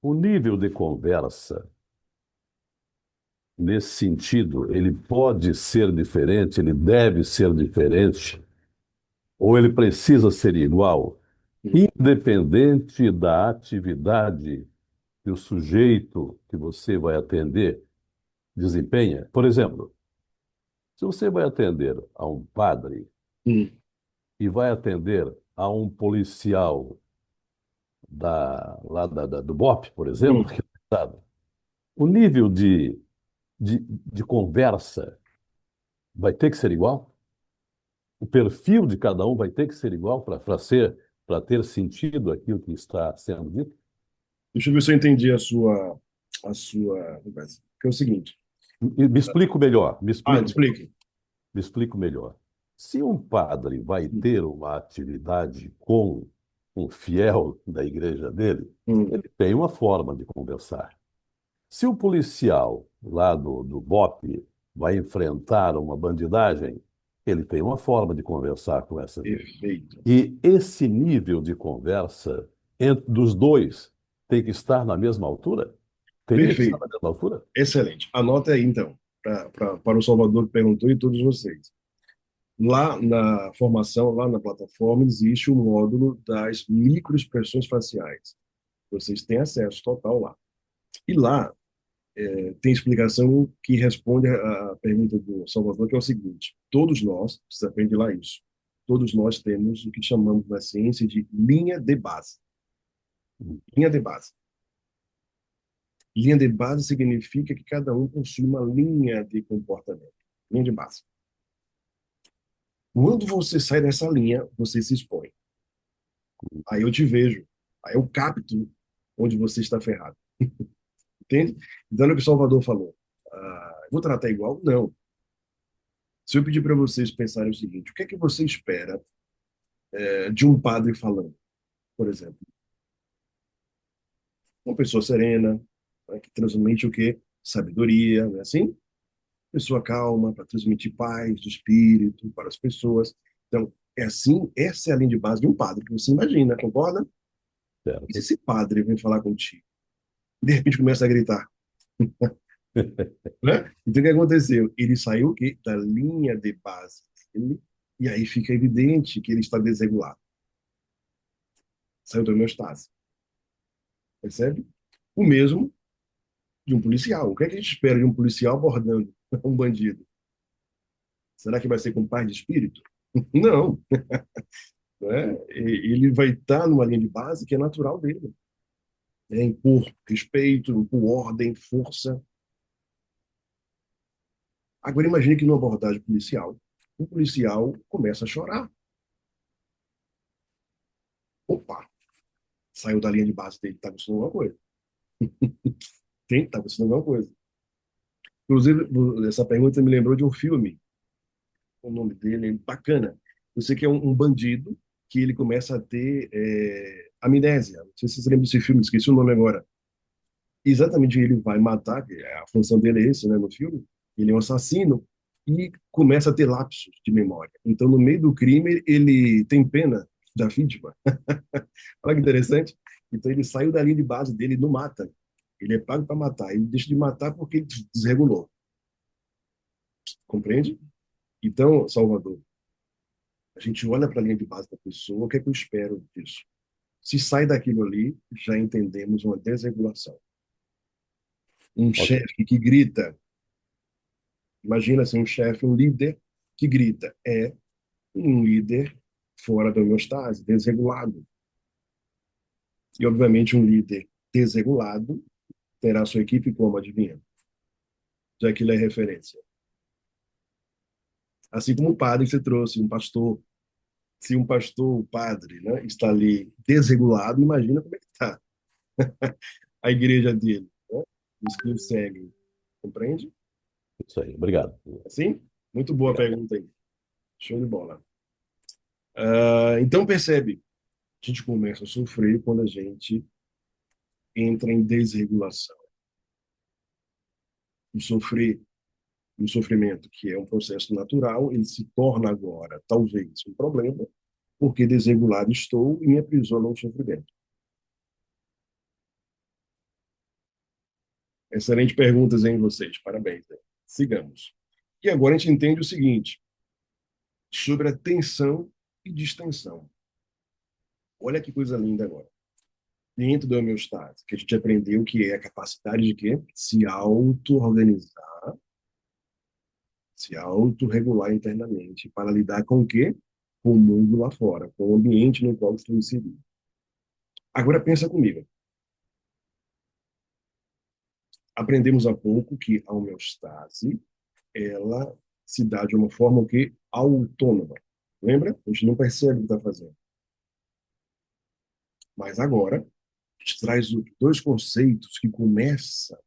o nível de conversa, nesse sentido, ele pode ser diferente, ele deve ser diferente, ou ele precisa ser igual, independente da atividade que o sujeito que você vai atender desempenha? Por exemplo, se você vai atender a um padre Hum, e vai atender a um policial do BOP, por exemplo, hum. que é do Estado, o nível de conversa vai ter que ser igual? O perfil de cada um vai ter que ser igual para ter sentido aquilo que está sendo dito? Deixa eu ver se eu entendi a sua conversa. Que é o seguinte. Me explico melhor, Explique. me explico melhor. Se um padre vai ter uma atividade com um fiel da igreja dele, Hum, ele tem uma forma de conversar. Se o policial lá do BOP vai enfrentar uma bandidagem, ele tem uma forma de conversar com essa gente. perfeito. E esse nível de conversa dos dois tem que estar na mesma altura? Teria que estar Perfeito. na mesma altura? Excelente. Anota aí, então, para o Salvador que perguntou e todos vocês. Lá na formação, lá na plataforma, existe o módulo das microexpressões faciais. Vocês têm acesso total lá. E lá tem explicação que responde à pergunta do Salvador, que é o seguinte: todos nós, você aprende lá isso, todos nós temos o que chamamos na ciência de linha de base. Linha de base. Linha de base significa que cada um possui uma linha de comportamento. Linha de base. Quando você sai dessa linha, você se expõe. Aí eu te vejo. Aí eu capto onde você está ferrado. Entende? Então, é o que o Salvador falou. Vou tratar igual? Não. Se eu pedir para vocês pensarem o seguinte: o que é que você espera de um padre falando, por exemplo? Uma pessoa serena, né, que transmite o quê? Sabedoria, não é assim? Pessoa calma, para transmitir paz do espírito para as pessoas. Então, é assim, essa é a linha de base de um padre que você imagina, concorda? E se Certo? esse padre vem falar contigo? De repente começa a gritar, né? Então, o que aconteceu? Ele saiu o quê? Da linha de base dele, e aí fica evidente que ele está desregulado. Saiu da homeostase, percebe? O mesmo de um policial. O que é que a gente espera de um policial abordando um bandido? Será que vai ser com paz de espírito? Não, né? Ele vai estar numa linha de base que é natural dele, né? Impor respeito, impor ordem, força. Agora imagine que numa abordagem policial, o policial começa a chorar. Opa, saiu da linha de base dele, está acontecendo alguma coisa. Tem, está acontecendo alguma coisa. Inclusive, essa pergunta me lembrou de um filme, o nome dele é bacana. Eu sei que é um bandido que ele começa a ter amnésia. Não sei se vocês lembram desse filme, esqueci o nome agora. Exatamente, ele vai matar, que a função dele é esse, né, no filme. Ele é um assassino e começa a ter lapsos de memória. Então, no meio do crime, ele tem pena da vítima. Olha que interessante. Então ele saiu da linha de base dele e não mata. Ele é pago para matar. Ele deixa de matar porque ele desregulou. Compreende? Então, Salvador, a gente olha para a linha de base da pessoa, o que é que eu espero disso? Se sai daquilo ali, já entendemos uma desregulação. Um Ok. chefe que grita, imagina assim, um chefe, um líder que grita, é um líder fora da homeostase, desregulado. E, obviamente, um líder desregulado terá sua equipe como, adivinha? Já que ele é referência. Assim como o padre que você trouxe, um pastor. Se um pastor, o padre, né, está ali desregulado, imagina como é que está a igreja dele, né? Os que o seguem. Compreende? Isso aí. Obrigado. Assim? Muito boa Obrigado. pergunta aí. Show de bola. Então, percebe, a gente começa a sofrer quando a gente entra em desregulação. O sofrer, o sofrimento, que é um processo natural, ele se torna agora, talvez, um problema, porque desregulado estou e me aprisiona no sofrimento. Excelente perguntas, hein, vocês? Parabéns, né? Sigamos. E agora a gente entende o seguinte, sobre a tensão e distensão. Olha que coisa linda agora. Dentro da homeostase, que a gente aprendeu que é a capacidade de quê? Se auto-organizar, se autorregular internamente, para lidar com o quê? Com o mundo lá fora, com o ambiente no qual estou inserido. Agora pensa comigo. Aprendemos há pouco que a homeostase, ela se dá de uma forma que autônoma. Lembra? A gente não percebe o que está fazendo. Mas agora, a gente traz dois conceitos que começam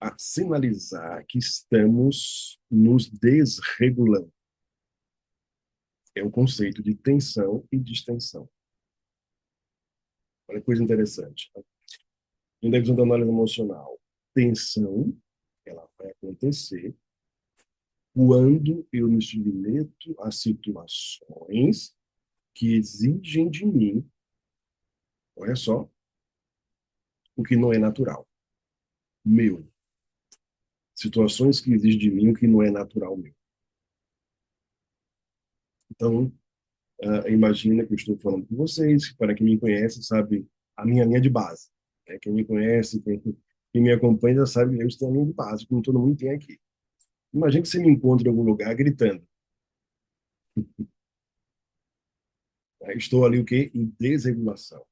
a sinalizar que estamos nos desregulando. É o conceito de tensão e distensão. Olha que coisa interessante. Em visão da análise emocional, tensão, ela vai acontecer quando eu me submeto a situações que exigem de mim, olha só, o que não é natural, meu. Situações que exigem de mim o que não é natural meu. Então, imagina que eu estou falando com vocês, para quem me conhece, sabe a minha linha de base. Né? Quem me conhece, quem me acompanha já sabe, eu estou na linha de base, como todo mundo tem aqui. Imagina que você me encontra em algum lugar gritando. Né? Estou ali o quê? Em desregulação.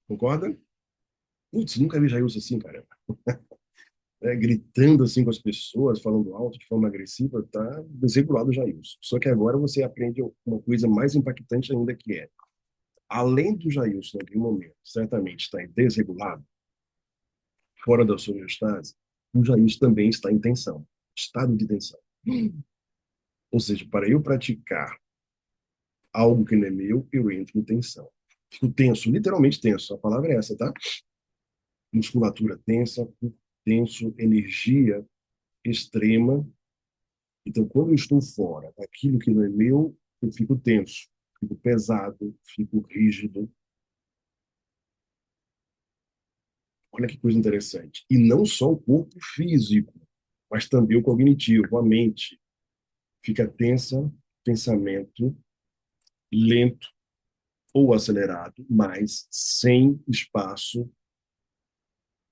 Concorda? Putz, nunca vi Jailson assim, cara. Gritando assim com as pessoas, falando alto, de forma agressiva, tá desregulado o Jailson. Só que agora você aprende uma coisa mais impactante ainda que é, além do Jailson, naquele momento, certamente está desregulado, fora da sua homeostase, o Jailson também está em tensão, estado de tensão. Ou seja, para eu praticar algo que não é meu, eu entro em tensão. Fico tenso, literalmente tenso, a palavra é essa, tá? Musculatura tensa, tenso, energia extrema. Então, quando eu estou fora daquilo que não é meu, eu fico tenso, fico pesado, fico rígido. Olha que coisa interessante. E não só o corpo físico, mas também o cognitivo, a mente. Fica tensa, pensamento lento ou acelerado, mas sem espaço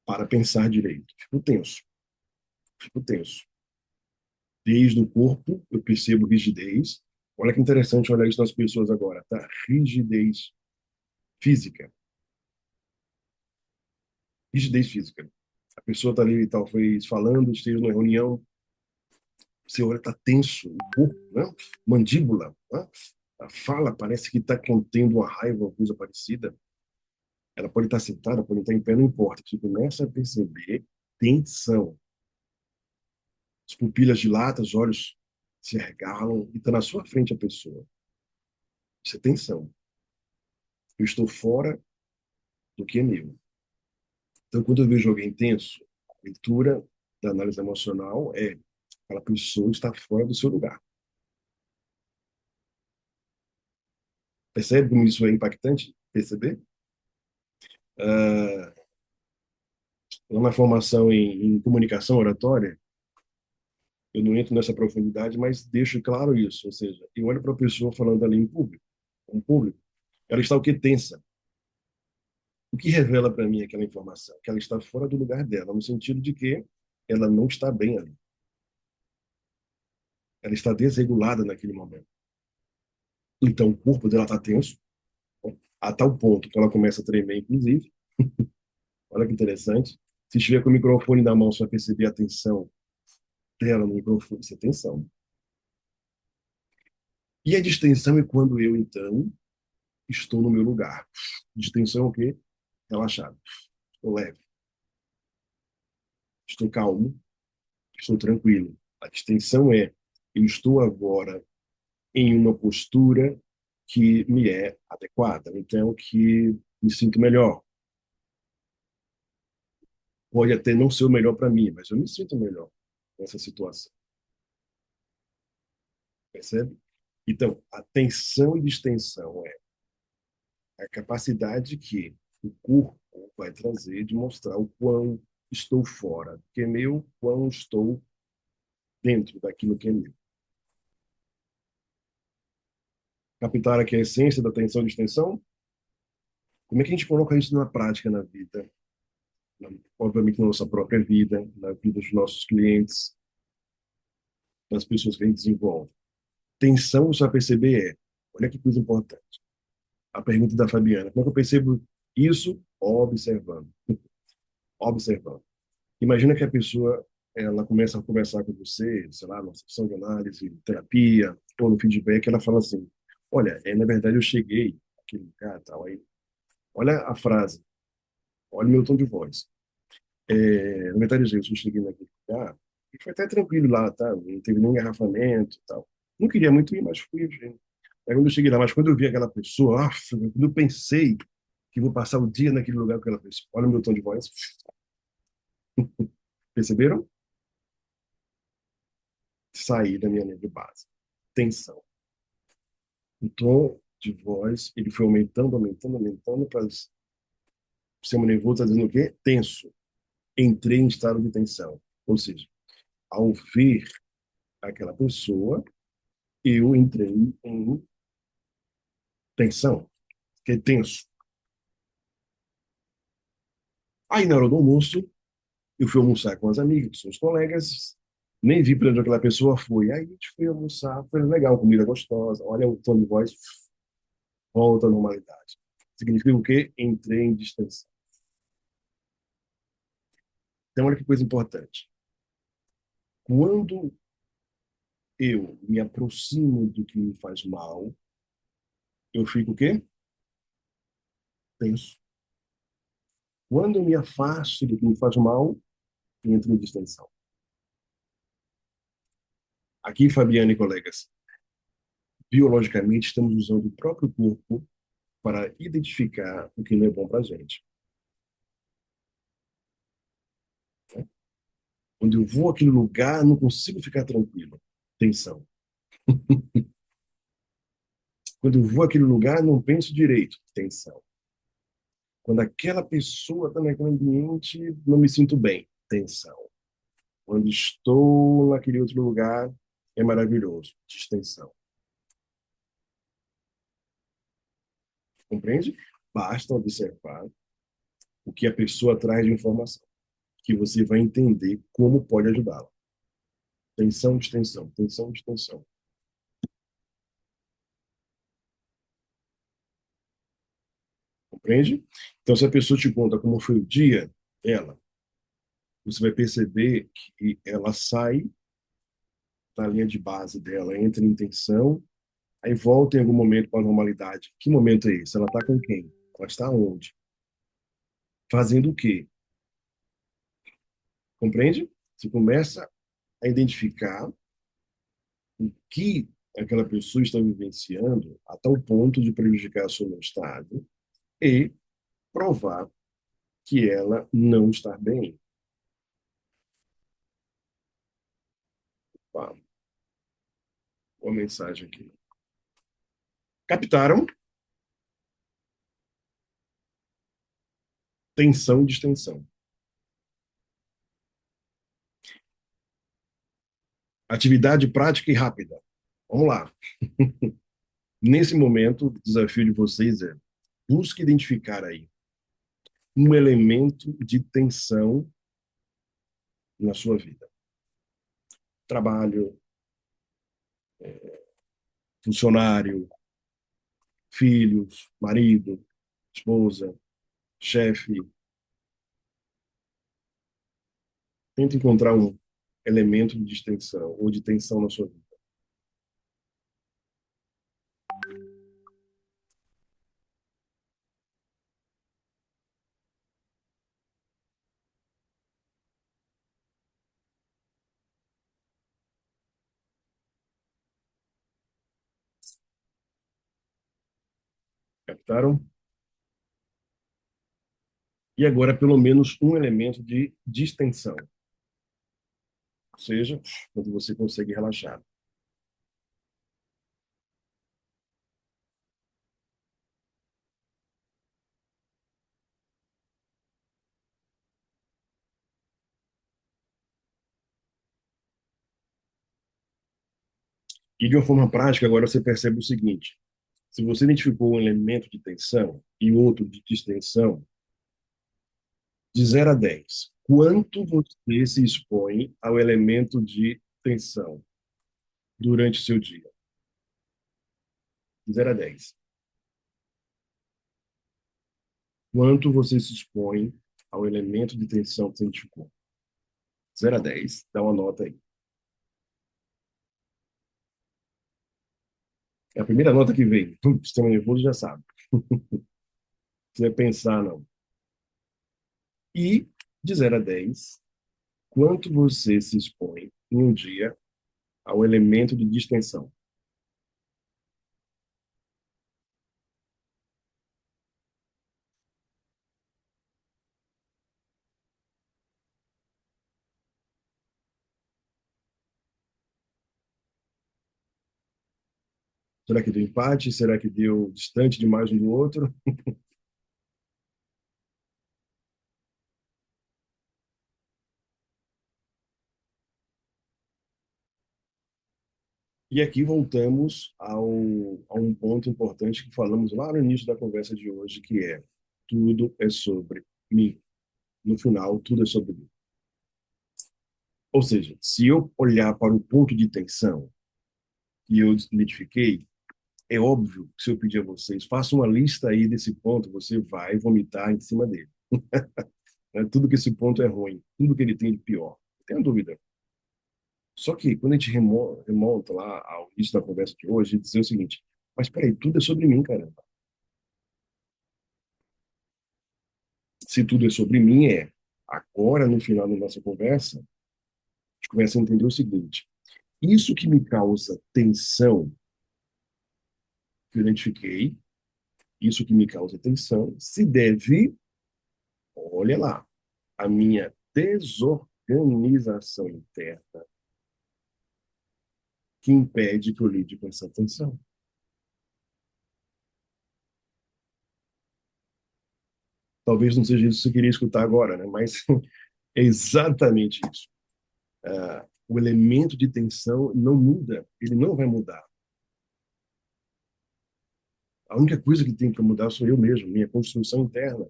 para pensar direito. Fico tenso, fico tenso. Desde o corpo, eu percebo rigidez. Olha que interessante olhar isso nas pessoas agora, tá? Rigidez física. Rigidez física. A pessoa está ali, talvez, falando, esteja numa reunião, você olha, está tenso, o corpo, né? Mandíbula, né? A fala parece que está contendo uma raiva ou coisa parecida. Ela pode estar sentada, pode estar em pé, não importa. Você começa a perceber tensão. As pupilas dilatam, os olhos se arregalam e está na sua frente a pessoa. Isso é tensão. Eu estou fora do que é meu. Então, quando eu vejo alguém tenso, a leitura da análise emocional é aquela pessoa está fora do seu lugar. Percebe como isso é impactante? Perceber? Ah, na formação em comunicação oratória, eu não entro nessa profundidade, mas deixo claro isso. Ou seja, eu olho para a pessoa falando ali em público, ela está o que tensa. O que revela para mim aquela informação? Que ela está fora do lugar dela, no sentido de que ela não está bem ali. Ela está desregulada naquele momento. Então, o corpo dela está tenso, a tal ponto que ela começa a tremer, inclusive. Olha que interessante. Se estiver com o microfone na mão, você vai perceber a tensão dela no microfone. Isso é tensão. E a distensão é quando eu, então, estou no meu lugar. Distensão é o quê? Relaxado. Estou leve. Estou calmo. Estou tranquilo. A distensão é eu estou agora em uma postura que me é adequada, então que me sinto melhor. Pode até não ser o melhor para mim, mas eu me sinto melhor nessa situação, percebe? Então, a tensão e distensão é a capacidade que o corpo vai trazer de mostrar o quão estou fora do que é meu, quão estou dentro daquilo que é meu. Captar aqui a essência da tensão e distensão? Como é que a gente coloca isso na prática na vida? Obviamente na nossa própria vida, na vida dos nossos clientes, das pessoas que a gente desenvolve. Tensão, você vai perceber, olha que coisa importante. A pergunta da Fabiana, como é que eu percebo isso? Observando. Observando. Imagina que a pessoa, ela começa a conversar com você, sei lá, numa sessão de análise, terapia, ou no feedback, ela fala assim, olha, na verdade eu cheguei aquele lugar, tal, aí, olha a frase, olha o meu tom de voz. Na verdade, gente, eu cheguei naquele lugar e foi até tranquilo lá, tá? Não teve nenhum engarrafamento e tal. Não queria muito ir, mas fui, gente. Aí quando eu cheguei lá, mas quando eu vi aquela pessoa, quando eu pensei que vou passar o dia naquele lugar com aquela pessoa, olha o meu tom de voz, perceberam? Saí da minha linha de base. Tensão. O tom de voz, ele foi aumentando, aumentando, aumentando, para o sistema nervoso está dizendo o quê? Tenso. Entrei em estado de tensão. Ou seja, ao ver aquela pessoa, eu entrei em tensão, que é tenso. Aí, na hora do almoço, eu fui almoçar com as amigas, que são os colegas, nem vi para onde aquela pessoa foi. Aí a gente foi almoçar, foi legal, comida gostosa, olha o tom de voz, volta à normalidade. Significa o quê? Entrei em distância. Então, olha que coisa importante. Quando eu me aproximo do que me faz mal, eu fico o quê? Tenso. Quando eu me afasto do que me faz mal, entro em distensão. Aqui, Fabiana e colegas, biologicamente estamos usando o próprio corpo para identificar o que não é bom para a gente. Quando eu vou àquele lugar, não consigo ficar tranquilo. Tensão. Quando eu vou àquele lugar, não penso direito. Tensão. Quando aquela pessoa está naquele ambiente, não me sinto bem. Tensão. Quando estou naquele outro lugar, é maravilhoso. Distensão. Compreende? Basta observar o que a pessoa traz de informação, que você vai entender como pode ajudá-la. Tensão, distensão, tensão, distensão. Compreende? Então, se a pessoa te conta como foi o dia dela, você vai perceber que ela sai da linha de base dela, entra em tensão, aí volta em algum momento para a normalidade. Que momento é esse? Ela está com quem? Ela está onde? Fazendo o quê? Compreende? Você começa a identificar o que aquela pessoa está vivenciando a tal ponto de prejudicar o seu estado e provar que ela não está bem. Uma mensagem aqui. Captaram? tensão e distensão. Atividade prática e rápida. Vamos lá. Nesse momento, o desafio de vocês é busque identificar aí um elemento de tensão na sua vida. Trabalho, funcionário, filhos, marido, esposa, chefe. Tente encontrar um elemento de distensão ou de tensão na sua vida. Captaram? E agora, pelo menos um elemento de distensão. Ou seja, quando você consegue relaxar. E de uma forma prática, agora você percebe o seguinte: se você identificou um elemento de tensão e outro de distensão, de 0 a 10, quanto você se expõe ao elemento de tensão durante o seu dia? De 0 a 10. Quanto você se expõe ao elemento de tensão que você identificou? 0 a 10, dá uma nota aí. É a primeira nota que vem. O sistema nervoso já sabe. Não precisa pensar, não. E, de 0 a 10, quanto você se expõe em um dia ao elemento de distensão? Será que deu empate? Será que deu distante demais um do outro? E aqui voltamos a um ponto importante que falamos lá no início da conversa de hoje, que é tudo é sobre mim. No final, tudo é sobre mim. Ou seja, se eu olhar para o ponto de tensão que eu identifiquei, é óbvio que se eu pedir a vocês, faça uma lista aí desse ponto, você vai vomitar em cima dele. Né? Tudo que esse ponto é ruim, tudo que ele tem de pior. Não tenha dúvida. Só que quando a gente remonta lá ao início da conversa de hoje, a gente dizer o seguinte: mas peraí, tudo é sobre mim, caramba. Se tudo é sobre mim, agora no final da nossa conversa, a gente começa a entender o seguinte: isso que me causa tensão, que eu identifiquei, isso que me causa tensão, se deve, olha lá, a minha desorganização interna que impede que eu lide com essa tensão. Talvez não seja isso que você queria escutar agora, né? Mas é exatamente isso. O elemento de tensão não muda, ele não vai mudar. A única coisa que tem para mudar sou eu mesmo, minha construção interna.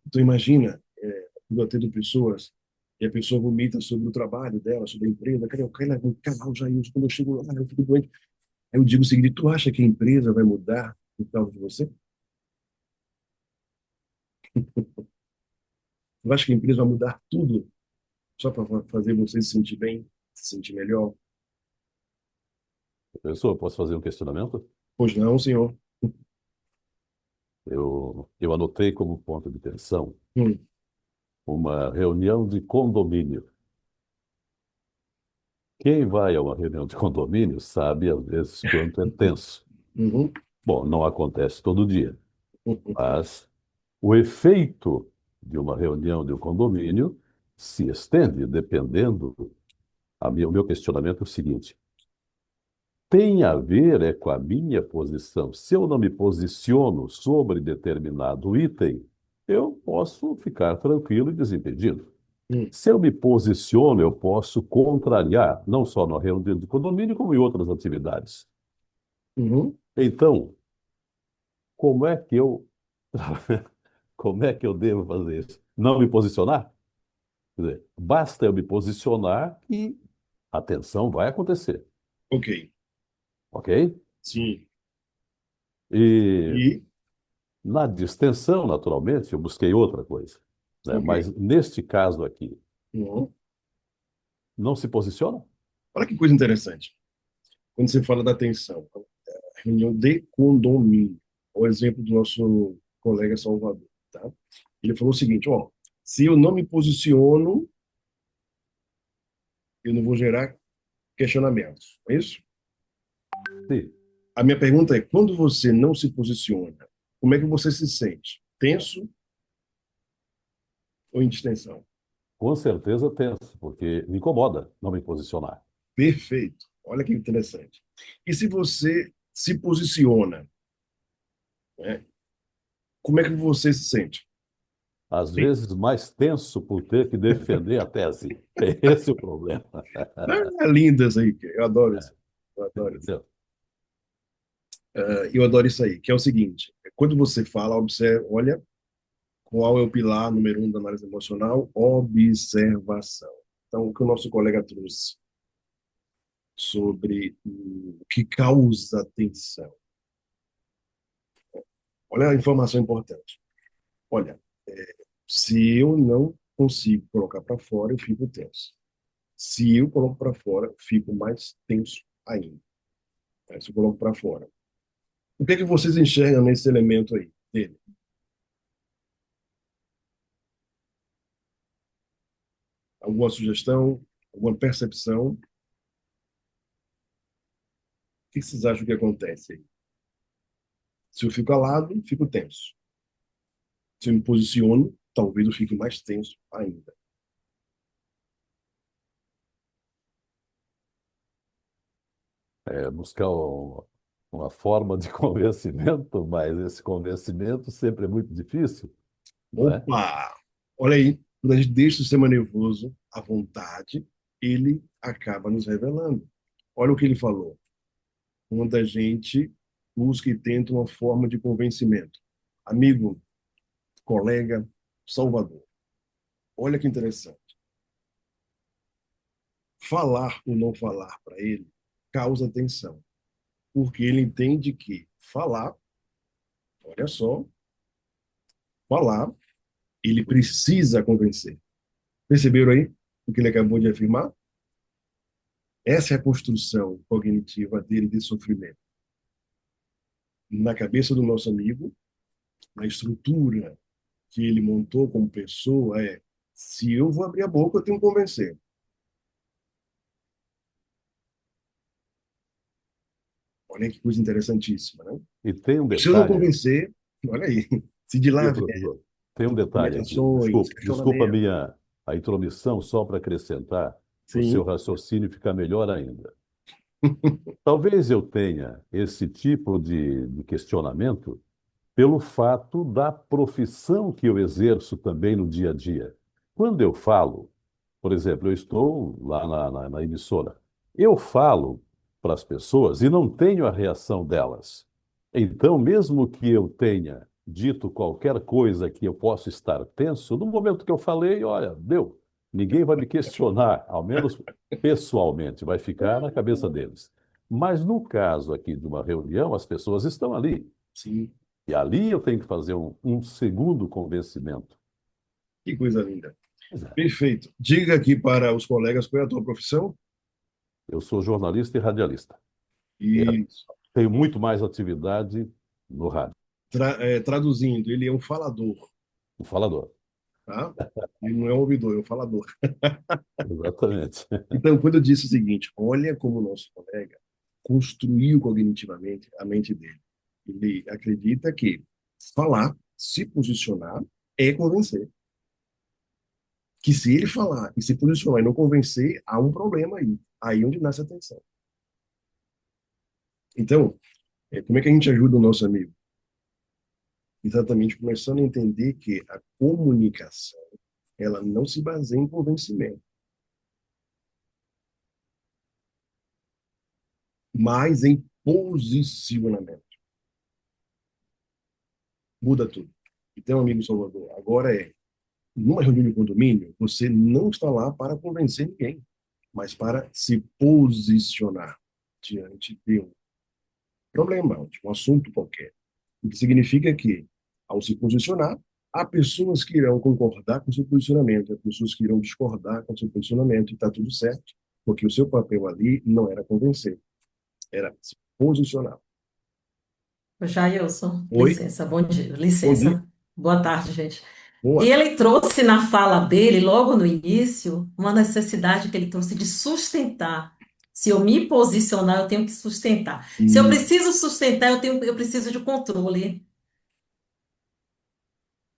Então imagina, eu atendo pessoas e a pessoa vomita sobre o trabalho dela, sobre a empresa, cara, eu caio no canal já, quando eu chego lá, eu fico doente. Aí eu digo o seguinte: tu acha que a empresa vai mudar por causa de você? Tu acha que a empresa vai mudar tudo só para fazer você se sentir bem, se sentir melhor? Professor, posso fazer um questionamento? Pois não, senhor. Eu anotei como ponto de tensão Hum, uma reunião de condomínio. Quem vai a uma reunião de condomínio sabe, às vezes, quanto é tenso. uhum, Bom, não acontece todo dia, uhum. mas o efeito de uma reunião de um condomínio se estende dependendo. O meu questionamento é o seguinte: tem a ver com a minha posição? Se eu não me posiciono sobre determinado item, eu posso ficar tranquilo e desimpedido. Hum, Se eu me posiciono, eu posso contrariar, não só na reunião de condomínio, como em outras atividades. uhum, Então, como é que eu, como é que eu devo fazer isso? Não me posicionar? Quer dizer, basta eu me posicionar e a tensão vai acontecer, ok, ok? sim. E E, na distensão, naturalmente, eu busquei outra coisa, né? ok. Mas neste caso aqui, Uhum. não se posiciona? Olha que coisa interessante. Quando você fala da atenção, reunião de condomínio, o exemplo do nosso colega Salvador, tá? Ele falou o seguinte, ó, se eu não me posiciono, eu não vou gerar questionamentos, é isso? Sim, A minha pergunta é, quando você não se posiciona, como é que você se sente? Tenso ou em distensão? com certeza tenso, porque me incomoda não me posicionar. Perfeito. Olha que interessante. E se você se posiciona, né, como é que você se sente? Às vezes mais tenso por ter que defender a tese. É esse o problema. É lindo isso aí, eu adoro isso. Eu adoro isso. Entendeu? Eu adoro isso aí, que é o seguinte, quando você fala, observa, olha, qual é o pilar número um da análise emocional? Observação. Então, o que o nosso colega trouxe sobre o que causa tensão. Olha a informação importante. Olha, se eu não consigo colocar para fora, eu fico tenso. Se eu coloco para fora, eu fico mais tenso ainda. Né? Se eu coloco para fora. O que é que vocês enxergam nesse elemento aí dele? Alguma sugestão? Alguma percepção? O que vocês acham que acontece aí? Se eu fico calado, fico tenso. Se eu me posiciono, talvez eu fique mais tenso ainda. É buscar uma forma de convencimento, mas esse convencimento sempre é muito difícil, não é? Opa! Olha aí, quando a gente deixa o sistema nervoso à vontade, ele acaba nos revelando. Olha o que ele falou. Quando a gente busca e tenta uma forma de convencimento. Amigo, colega, Salvador. Olha que interessante. Falar ou não falar para ele causa tensão, porque ele entende que falar, olha só, falar, ele precisa convencer. Perceberam aí o que ele acabou de afirmar? Essa é a construção cognitiva dele de sofrimento. Na cabeça do nosso amigo, na estrutura que ele montou como pessoa, é: se eu vou abrir a boca, eu tenho que convencer. Olha que coisa interessantíssima, né? E tem um Se eu não detalhe, convencer, olha aí, se de viu, lá vier professor? Tem um detalhe aqui. argumentações, Desculpa questionamento, a intromissão, só para acrescentar, o seu sim, raciocínio ficar melhor ainda. Talvez eu tenha esse tipo de questionamento pelo fato da profissão que eu exerço também no dia a dia. Quando eu falo, por exemplo, eu estou lá na emissora, eu falo para as pessoas e não tenho a reação delas. Então, mesmo que eu tenha dito qualquer coisa que eu possa estar tenso, no momento que eu falei, olha, deu. Ninguém vai me questionar, ao menos pessoalmente, vai ficar na cabeça deles. Mas no caso aqui de uma reunião, as pessoas estão ali. sim, E ali eu tenho que fazer um segundo convencimento. que coisa linda. Pois é. Perfeito. Diga aqui para os colegas qual é a tua profissão Eu sou jornalista e radialista. E e, tenho muito mais atividade no rádio, traduzindo, ele é um falador, no falador. tá? Ele não é um ouvidor, é um falador. Exatamente. Então, quando eu disse o seguinte, olha como o nosso colega construiu cognitivamente a mente dele. Ele acredita que falar, se posicionar, é convencer. Que se ele falar e se posicionar e não convencer, há um problema aí. Aí é onde nasce a tensão. Então, como é que a gente ajuda o nosso amigo? exatamente começando a entender que a comunicação, ela não se baseia em convencimento, mas em posicionamento. Muda tudo. Então, amigo Salvador, agora numa reunião de condomínio, você não está lá para convencer ninguém, mas para se posicionar diante de um problema, de um assunto qualquer. O que significa que, ao se posicionar, há pessoas que irão concordar com o seu posicionamento, há pessoas que irão discordar com o seu posicionamento, e está tudo certo, porque o seu papel ali não era convencer, era se posicionar. Jailson, Oi, licença, bom dia, bom dia, licença, boa tarde, gente. E boa. ele trouxe na fala dele, logo no início, uma necessidade que ele trouxe de sustentar. Se eu me posicionar, eu tenho que sustentar. Se eu E preciso sustentar, eu preciso de controle.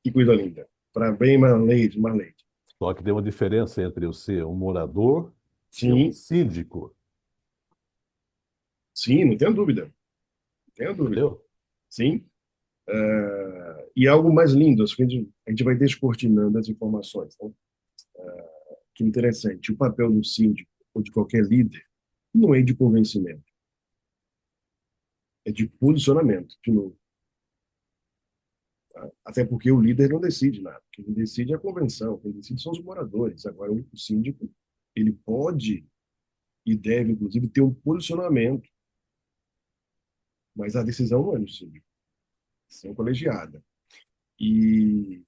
que coisa linda. Para bem, Marleide, Marleide. Só que tem uma diferença entre eu ser um morador e um Sim, síndico, sim, não tenho dúvida, não tenho dúvida. entendeu? Sim. E algo mais lindo, acho que a gente vai descortinando as informações. Né? Que interessante. O papel do síndico ou de qualquer líder não é de convencimento, é de posicionamento, de novo. Tá? Até porque o líder não decide nada. Quem decide é a convenção, quem decide são os moradores. Agora, o síndico, ele pode e deve, inclusive, ter um posicionamento, mas a decisão não é do síndico, é decisão colegiada. E,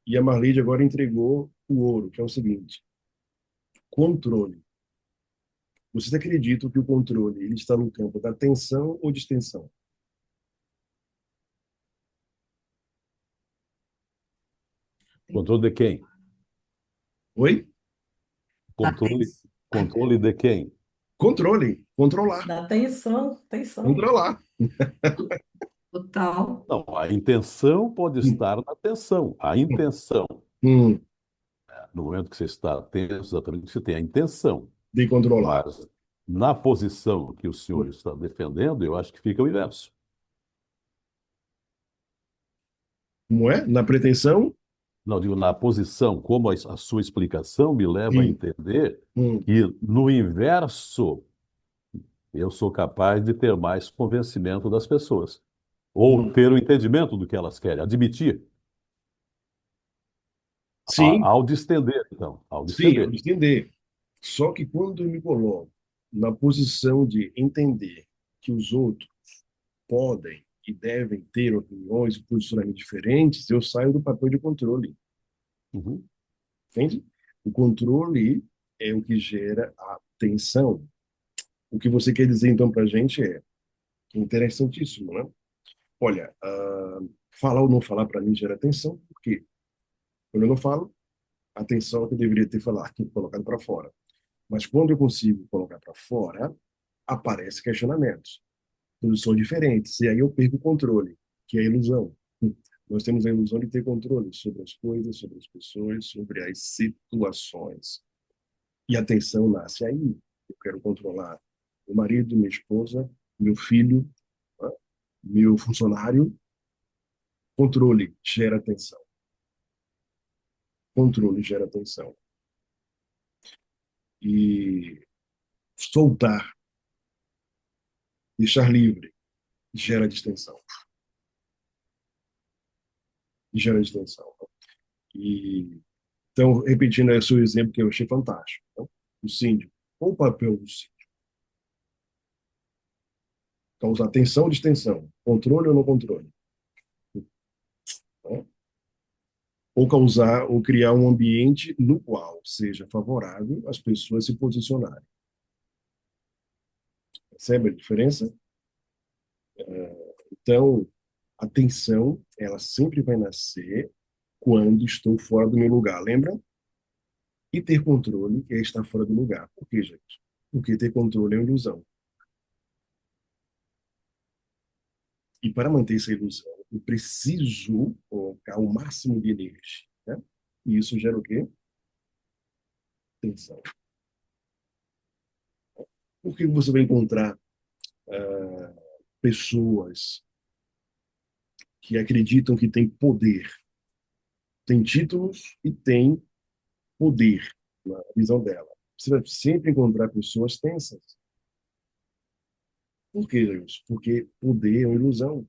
e a Marlide agora entregou o ouro, que é o seguinte: controle. Vocês acreditam que o controle ele está no campo da tensão ou de extensão? Controle de quem? Oi? Controle, controle de quem? Controle, controlar, Dá atenção, atenção. controlar. Total. Não, a intenção pode Hum, estar na tensão. A intenção, hum, no momento que você está tenso, exatamente você tem a intenção. de controlar. Mas na posição que o senhor está defendendo, eu acho que fica o inverso. Como é? Na pretensão? Não, digo, na posição, como a sua explicação me leva a Sim. entender Hum, que no inverso eu sou capaz de ter mais convencimento das pessoas. Ou hum. ter o entendimento do que elas querem, admitir, Sim, ao distender, então, ao sim, eu distender. entender. Só que quando eu me coloco na posição de entender que os outros podem e devem ter opiniões e posicionamentos diferentes, eu saio do papel de controle, Uhum. entende? O controle é o que gera a tensão. O que você quer dizer, então, para a gente que é interessantíssimo, né? Olha, falar ou não falar para mim gera tensão, porque quando eu não falo, a tensão é que eu deveria ter falado, colocado para fora. Mas quando eu consigo colocar para fora, aparecem questionamentos, posições diferentes, e aí eu perco o controle, que é a ilusão. Nós temos a ilusão de ter controle sobre as coisas, sobre as pessoas, sobre as situações. E a tensão nasce aí. Eu quero controlar meu marido, minha esposa, meu filho, né? Meu funcionário. Controle gera tensão. Controle gera tensão. E soltar, deixar livre, gera distensão. Gera distensão. E, então, repetindo aí o seu exemplo, que eu achei fantástico. Então, o síndico. Qual o papel do síndico? Causar tensão ou distensão? Controle ou não controle? Né? Ou causar ou criar um ambiente no qual seja favorável às pessoas se posicionarem. Percebe a diferença? Então, a tensão, ela sempre vai nascer quando estou fora do meu lugar, lembra? E ter controle é estar fora do lugar. Por quê, gente? Porque ter controle é uma ilusão. E para manter essa ilusão, eu preciso colocar o máximo de energia. Né? E isso gera o quê? Tensão. Porque você vai encontrar pessoas que acreditam que tem poder, tem títulos e tem poder na visão dela. Você vai sempre encontrar pessoas tensas. Por quê, Deus? Porque poder é uma ilusão.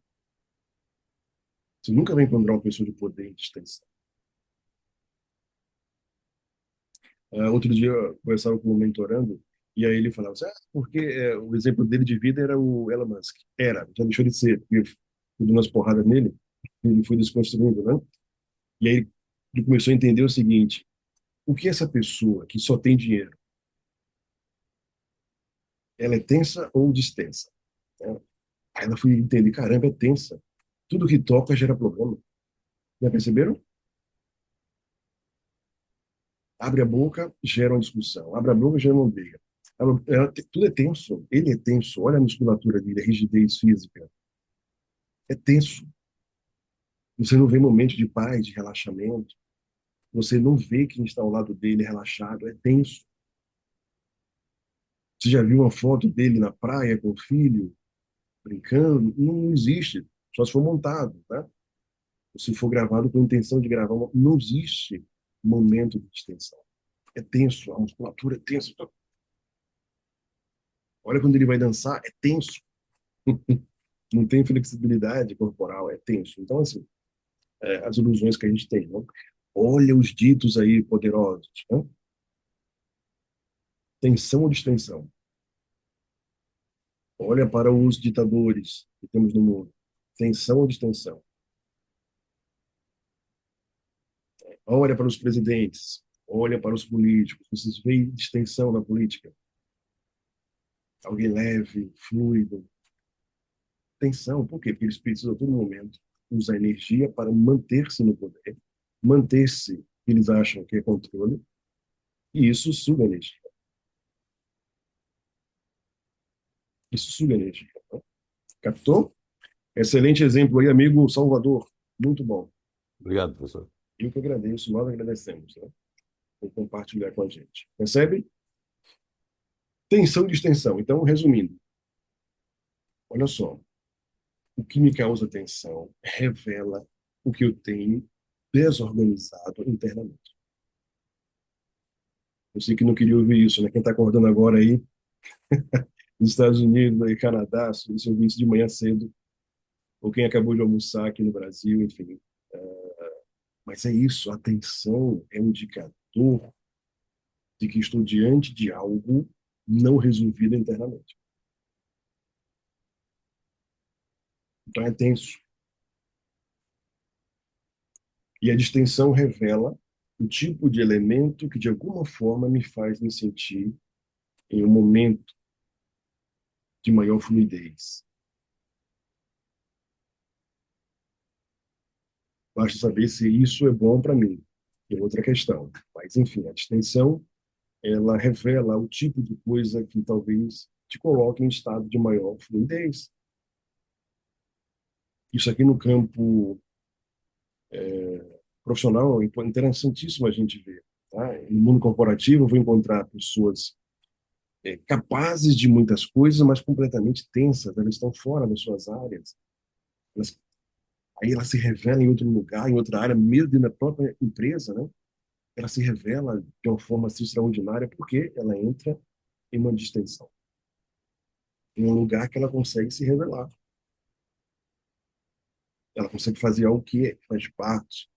Você nunca vai encontrar uma pessoa de poder em distância. Outro dia eu conversava com um mentorando, e aí ele falava assim, porque o exemplo dele de vida era o Elon Musk. Era, já deixou de ser, porque eu fui dando umas porradas nele, e ele foi desconstruindo, né? E aí ele começou a entender o seguinte, o que essa pessoa que só tem dinheiro, ela é tensa ou distensa? Né? Aí ela foi entender, caramba, é tensa. Tudo que toca gera problema. Já perceberam? Abre a boca, gera uma discussão. Abre a boca, gera uma briga. Tudo é tenso. Ele é tenso. Olha a musculatura dele, a rigidez física. É tenso. Você não vê momento de paz, de relaxamento. Você não vê quem está ao lado dele relaxado. É tenso. Você já viu uma foto dele na praia com o filho, brincando? Não existe. Só se for montado, tá? Ou se for gravado com a intenção de gravar. Não existe momento de distensão. É tenso. A musculatura é tensa. Olha quando ele vai dançar, é tenso. Não tem flexibilidade corporal, é tenso. Então, assim, as ilusões que a gente tem, né? Olha os ditos aí poderosos, né? Tensão ou distensão? Olha para os ditadores que temos no mundo. Tensão ou distensão? Olha para os presidentes, olha para os políticos. Vocês veem distensão na política? Alguém leve, fluido. Tensão, por quê? Porque eles precisam a todo momento usar energia para manter-se no poder, manter-se, eles acham que é controle, e isso suga energia. Isso suga energia. Né? Captou? Excelente exemplo aí, amigo Salvador. Muito bom. Obrigado, professor. Eu que agradeço, nós agradecemos, né, por compartilhar com a gente. Percebe? Tensão e distensão. Então, resumindo, olha só. O que me causa tensão revela o que eu tenho desorganizado internamente. Eu sei que não queria ouvir isso, né? Quem está acordando agora aí, nos Estados Unidos, aí, Canadá, se você ouvir isso de manhã cedo, ou quem acabou de almoçar aqui no Brasil, enfim. Mas é isso, a tensão é um indicador de que estou diante de algo não resolvido internamente. Então é tenso. E a distensão revela o tipo de elemento que de alguma forma me faz me sentir em um momento de maior fluidez. Basta saber se isso é bom para mim. É outra questão. Mas, enfim, a distensão, ela revela o tipo de coisa que talvez te coloque em estado de maior fluidez. Isso aqui no campo profissional é interessantíssimo a gente ver. Tá? No mundo corporativo, eu vou encontrar pessoas capazes de muitas coisas, mas completamente tensas. Elas estão fora das suas áreas. Elas, aí ela se revela em outro lugar, em outra área, mesmo dentro da própria empresa, né? Ela se revela de uma forma assim, extraordinária porque ela entra em uma distensão, em um lugar que ela consegue se revelar. Ela consegue fazer algo que faz parte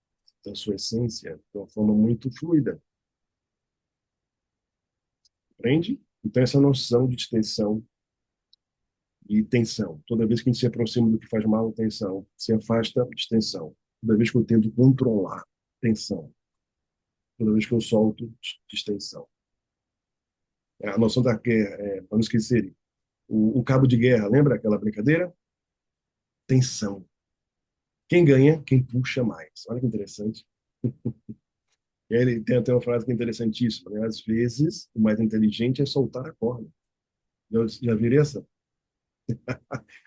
da sua essência de uma forma muito fluida. Entende? Então, essa noção de distensão e tensão. Toda vez que a gente se aproxima do que faz mal, tensão. Se afasta, distensão. Toda vez que eu tento controlar, tensão. Toda vez que eu solto, distensão. A noção da guerra, para não esquecer, o cabo de guerra, lembra aquela brincadeira? Tensão. Quem ganha, quem puxa mais. Olha que interessante. E aí ele tem até uma frase que é interessantíssima, né? Às vezes, o mais inteligente é soltar a corda. Já viram essa?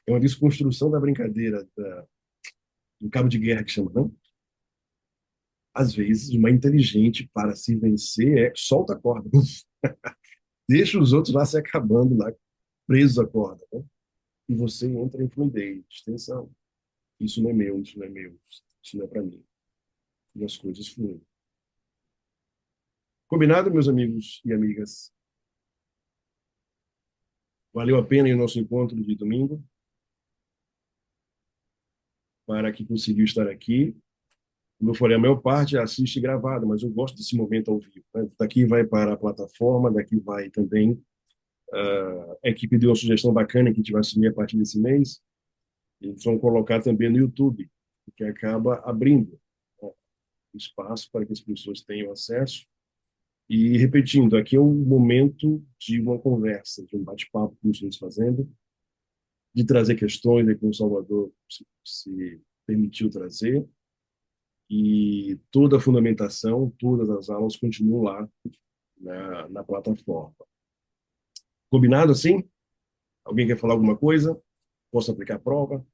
É uma desconstrução da brincadeira do cabo de guerra que chama, não? Às vezes, o mais inteligente para se vencer é solta a corda. Deixa os outros lá se acabando, lá presos à corda. Né? E você entra em fluidez, extensão. isso não é meu, isso não é meu, isso não é para mim. E as coisas fluem. Combinado, meus amigos e amigas? Valeu a pena o nosso encontro de domingo, para que conseguiu estar aqui. Como eu falei, a maior parte assiste gravado, mas eu gosto desse momento ao vivo, né? Daqui vai para a plataforma, daqui vai também. A equipe deu uma sugestão bacana que a gente vai assumir a partir desse mês. Eles vão colocar também no YouTube, que acaba abrindo, né, espaço para que as pessoas tenham acesso. E repetindo, aqui é um momento de uma conversa, de um bate-papo que estamos fazendo, de trazer questões que o Salvador se permitiu trazer, e toda a fundamentação, todas as aulas continuam lá na plataforma. Combinado assim? Alguém quer falar alguma coisa? Posso aplicar a prova?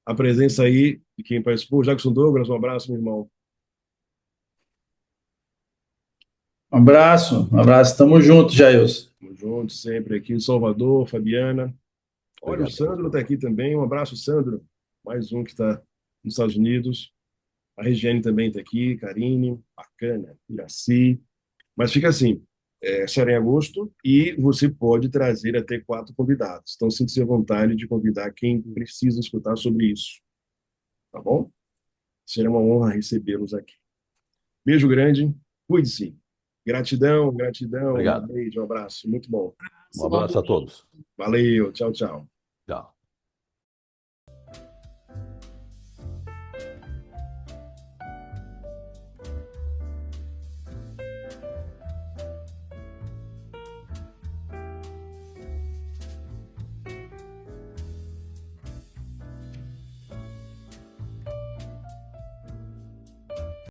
A presença aí de quem participou, Jackson Douglas, um abraço, meu irmão. Um abraço, tamo junto, Jailson. Estamos juntos sempre aqui, Salvador, Fabiana. Olha, o Obrigado, Sandro está professor. aqui também. Um abraço, Sandro. Mais um que está nos Estados Unidos. A Regiane também está aqui, Karine, bacana, Iraci. Mas fica assim, será em agosto e você pode trazer até 4 convidados. Então, sinta-se à vontade de convidar quem precisa escutar sobre isso. Tá bom? Será uma honra recebê-los aqui. Beijo grande, cuide-se. Gratidão, gratidão, um Obrigado. beijo, um abraço. Muito bom. Um abraço a todos. Valeu, tchau, tchau. Tchau.